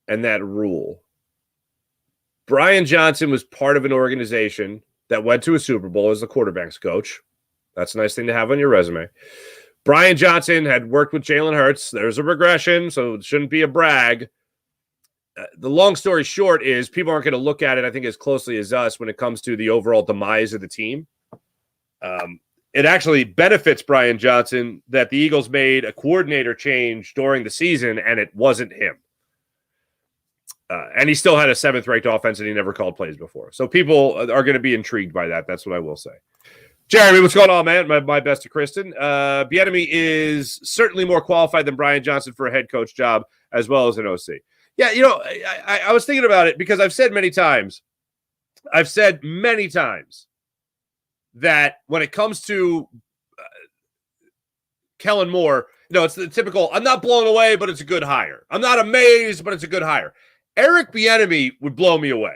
and that rule. Brian Johnson was part of an organization that went to a Super Bowl as the quarterback's coach. That's a nice thing to have on your resume. Brian Johnson had worked with Jalen Hurts. There's a regression, so it shouldn't be a brag. The long story short is people aren't going to look at it, I think, as closely as us when it comes to the overall demise of the team. It actually benefits Brian Johnson that the Eagles made a coordinator change during the season, and it wasn't him. And he still had a 7th-ranked offense, and he never called plays before. So people are going to be intrigued by that. That's what I will say. Jeremy, what's going on, man? My best to Kristen. Bieniemy is certainly more qualified than Brian Johnson for a head coach job as well as an OC. Yeah, I was thinking about it because I've said many times that when it comes to Kellen Moore, it's the typical, I'm not blown away, but it's a good hire. I'm not amazed, but it's a good hire. Eric Bieniemy would blow me away.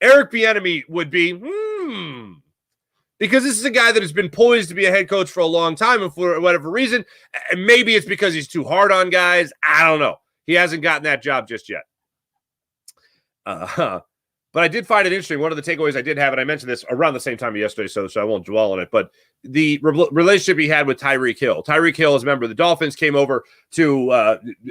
Eric Bieniemy would be, because this is a guy that has been poised to be a head coach for a long time, and for whatever reason, and maybe it's because he's too hard on guys. I don't know. He hasn't gotten that job just yet. But I did find it interesting. One of the takeaways I did have, and I mentioned this around the same time yesterday, so I won't dwell on it, but the relationship he had with Tyreek Hill. Tyreek Hill, as a member of the Dolphins, came over to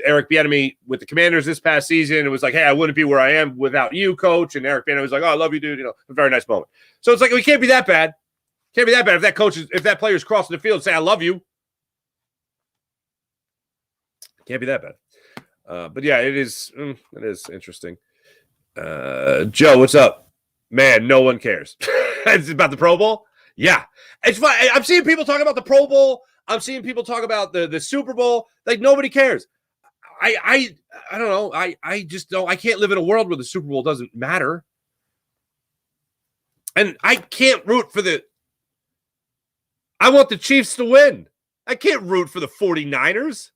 Eric Bieniemy with the Commanders this past season and was like, hey, I wouldn't be where I am without you, coach. And Eric Bieniemy was like, oh, I love you, dude. A very nice moment. So it's like, we can't be that bad. Can't be that bad if that player's crossing the field and say, I love you. Can't be that bad. But yeah, it is interesting. Joe, what's up? Man, no one cares. It's about the Pro Bowl? Yeah. It's fine. I'm seeing people talk about the Pro Bowl. I'm seeing people talk about the Super Bowl. Like, nobody cares. I don't know. I just don't. I can't live in a world where the Super Bowl doesn't matter. And I can't root for I want the Chiefs to win. I can't root for the 49ers.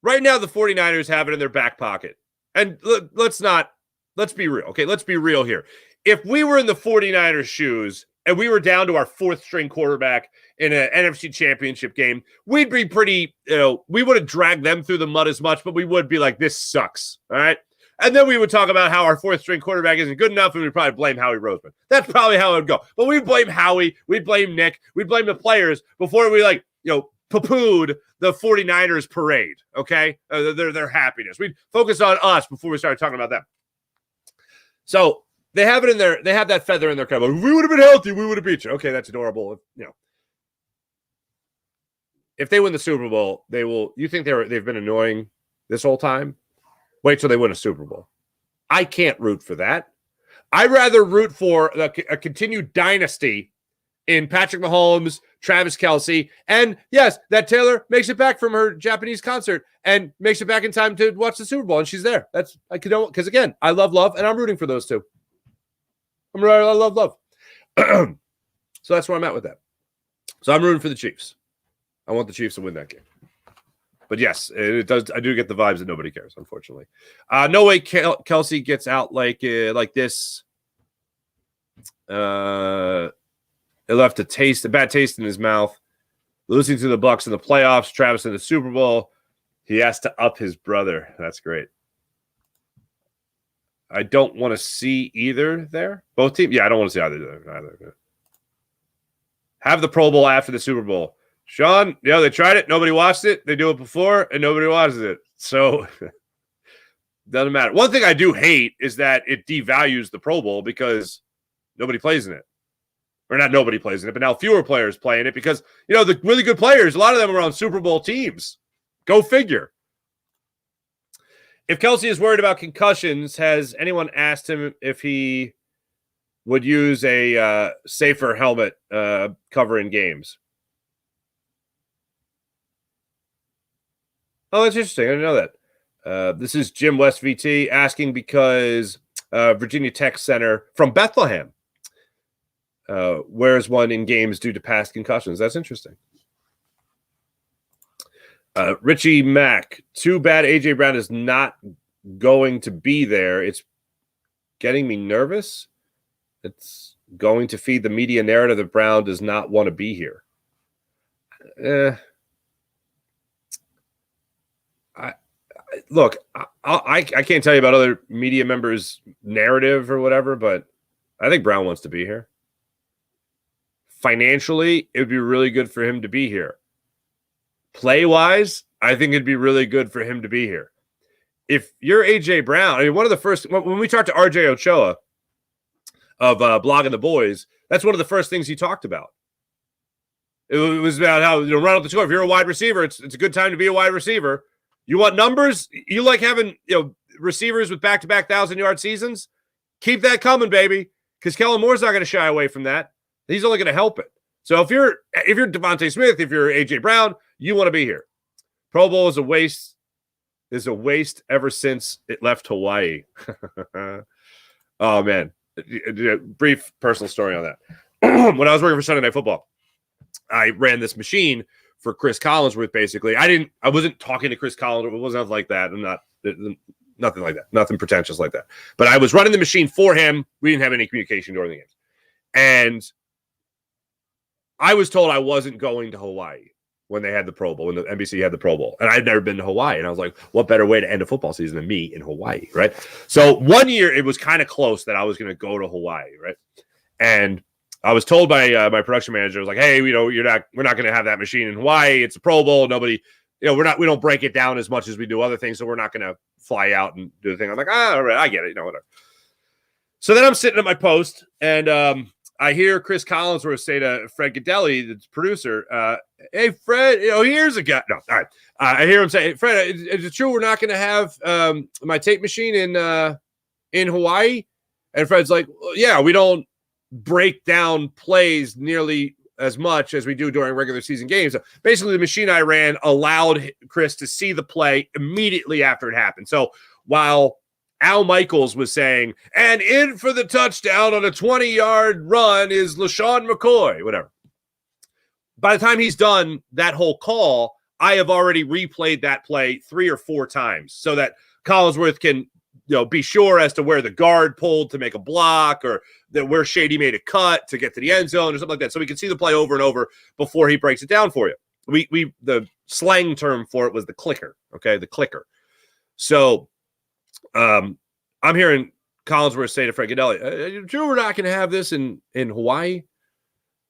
Right now, the 49ers have it in their back pocket. And let's be real. Okay, let's be real here. If we were in the 49ers' shoes and we were down to our 4th-string quarterback in an NFC championship game, we'd be pretty, we wouldn't drag them through the mud as much, but we would be like, this sucks, all right? And then we would talk about how our 4th-string quarterback isn't good enough, and we'd probably blame Howie Roseman. That's probably how it would go. But we'd blame Howie, we'd blame Nick, we'd blame the players before we, poo-pooed the 49ers parade, okay? Their happiness. We'd focus on us before we started talking about them. So they have it in there. They have that feather in their cap. If we would have been healthy, we would have beat you. Okay, that's adorable. If they win the Super Bowl, they will. You think they've been annoying this whole time? Wait till they win a Super Bowl. I can't root for that. I'd rather root for a continued dynasty in Patrick Mahomes, Travis Kelce, and yes, that Taylor makes it back from her Japanese concert and makes it back in time to watch the Super Bowl, and she's there. Because again, I love, and I'm rooting for those two. I love. So that's where I'm at with that. So I'm rooting for the Chiefs. I want the Chiefs to win that game. But yes, it does. I do get the vibes that nobody cares, unfortunately. No way Kelce gets out like this. It left a bad taste in his mouth. Losing to the Bucs in the playoffs, Travis in the Super Bowl. He has to up his brother. That's great. I don't want to see either there. Both teams. Yeah, I don't want to see either. Have the Pro Bowl after the Super Bowl. Sean, they tried it. Nobody watched it. They do it before, and nobody watches it. So, doesn't matter. One thing I do hate is that it devalues the Pro Bowl because nobody plays in it. Or not nobody plays in it, but now fewer players play in it because, the really good players, a lot of them are on Super Bowl teams. Go figure. If Kelce is worried about concussions, has anyone asked him if he would use a safer helmet covering games? Oh, that's interesting. I didn't know that. This is Jim West VT asking because Virginia Tech Center from Bethlehem wears one in games due to past concussions. That's interesting. Richie Mack, too bad A.J. Brown is not going to be there. It's getting me nervous. It's going to feed the media narrative that Brown does not want to be here. Look, I can't tell you about other media members' narrative or whatever, but I think Brown wants to be here. Financially, it would be really good for him to be here. Play-wise, I think it'd be really good for him to be here. If you're A.J. Brown, one of the first, when we talked to R.J. Ochoa of Blogging the Boys, that's one of the first things he talked about. It was about how, run up the score. If you're a wide receiver, it's a good time to be a wide receiver. You want numbers? You like having receivers with back-to-back 1,000-yard seasons? Keep that coming, baby, because Kellen Moore's not going to shy away from that. He's only going to help it. So if you're Devontae Smith, if you're A.J. Brown, you want to be here. Pro Bowl is a waste. Is a waste ever since it left Hawaii. Oh man, brief personal story on that. When I was working for Sunday Night Football, I ran this machine for Chris Collinsworth. Basically, I wasn't talking to Chris Collinsworth. It wasn't like that. Nothing like that. Nothing pretentious like that. But I was running the machine for him. We didn't have any communication during the games, and I was told I wasn't going to Hawaii when they had the Pro Bowl, when the NBC had the Pro Bowl. And I'd never been to Hawaii. And I was like, what better way to end a football season than me in Hawaii, right? So one year, it was kind of close that I was going to go to Hawaii, right? And I was told by my production manager, I was like, hey, we're not going to have that machine in Hawaii. It's a Pro Bowl. Nobody, we don't break it down as much as we do other things. So we're not going to fly out and do the thing. I'm like, all right, I get it. Whatever. So then I'm sitting at my post and, I hear Chris Collinsworth say to Fred Gadelli, the producer, hey, Fred, here's a guy. No, all right. I hear him say, hey, Fred, is it true we're not going to have my tape machine in Hawaii? And Fred's like, well, yeah, we don't break down plays nearly as much as we do during regular season games. So basically, the machine I ran allowed Chris to see the play immediately after it happened. So while Al Michaels was saying, and in for the touchdown on a 20-yard run is LaShawn McCoy, whatever. By the time he's done that whole call, I have already replayed that play 3 or 4 times so that Collinsworth can be sure as to where the guard pulled to make a block or that where Shady made a cut to get to the end zone or something like that. So we can see the play over and over before he breaks it down for you. We the slang term for it was the clicker, okay, the clicker. So I'm hearing Collinsworth say to Fred Gadelli, "Drew, we're not going to have this in Hawaii."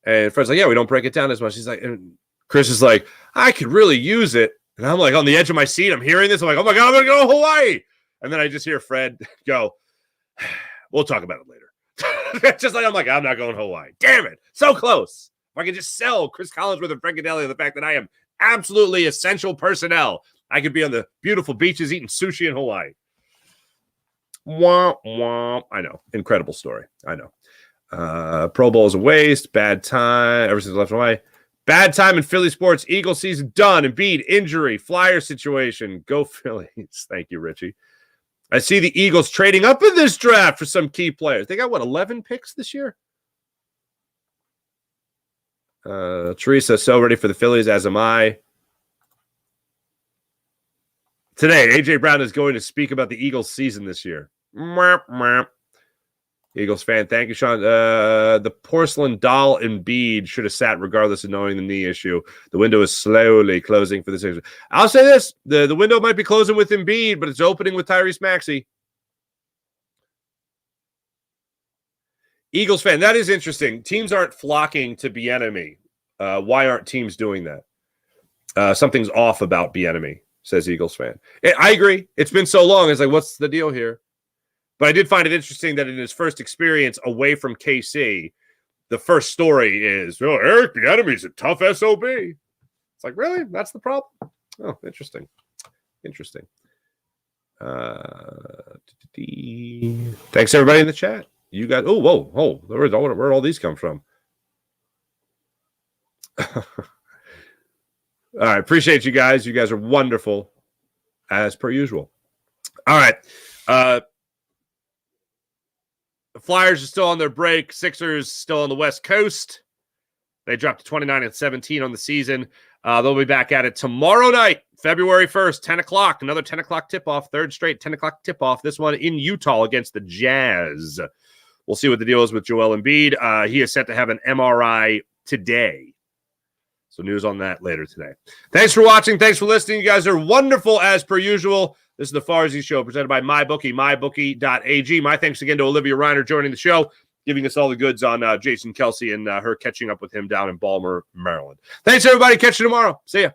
And Fred's like, "Yeah, we don't break it down as much." He's like, and Chris is like, "I could really use it." And I'm like on the edge of my seat. I'm hearing this. I'm like, "Oh my God, I'm going to go to Hawaii." And then I just hear Fred go, "We'll talk about it later." Just like I'm like, I'm not going to Hawaii. Damn it. So close. If I could just sell Chris Collinsworth and Fred Gadelli the fact that I am absolutely essential personnel, I could be on the beautiful beaches eating sushi in Hawaii. Womp, womp. I know. Incredible story. I know. Pro Bowl is a waste. Bad time. Ever since I left Hawaii. Bad time in Philly sports. Eagles season done. Embiid injury. Flyer situation. Go Phillies. Thank you, Richie. I see the Eagles trading up in this draft for some key players. They got, 11 picks this year? Teresa, so ready for the Phillies, as am I. Today, AJ Brown is going to speak about the Eagles' season this year. Eagles fan, thank you, Sean. The porcelain doll Embiid should have sat regardless of knowing the knee issue. The window is slowly closing for the Sixers. I'll say this: the window might be closing with Embiid, but it's opening with Tyrese Maxey. Eagles fan, that is interesting. Teams aren't flocking to Bieniemy. Why aren't teams doing that? Something's off about Bieniemy, says Eagles fan. I agree. It's been so long. It's like, what's the deal here? But I did find it interesting that in his first experience away from KC, the first story is, oh, Eric Bieniemy's a tough SOB. It's like, really? That's the problem? Oh, interesting. Interesting. Thanks, everybody in the chat. You got, oh, whoa. Where'd all these come from? All right. Appreciate you guys. You guys are wonderful, as per usual. All right. The Flyers are still on their break. Sixers still on the West Coast. They dropped to 29-17 on the season. They'll be back at it tomorrow night, February 1st, 10 o'clock. Another 10 o'clock tip-off, third straight 10 o'clock tip-off. This one in Utah against the Jazz. We'll see what the deal is with Joel Embiid. He is set to have an MRI today. So news on that later today. Thanks for watching. Thanks for listening. You guys are wonderful as per usual. This is the Farzy Show presented by MyBookie, mybookie.ag. My thanks again to Olivia Reiner joining the show, giving us all the goods on Jason Kelce and her catching up with him down in Baltimore, Maryland. Thanks, everybody. Catch you tomorrow. See ya.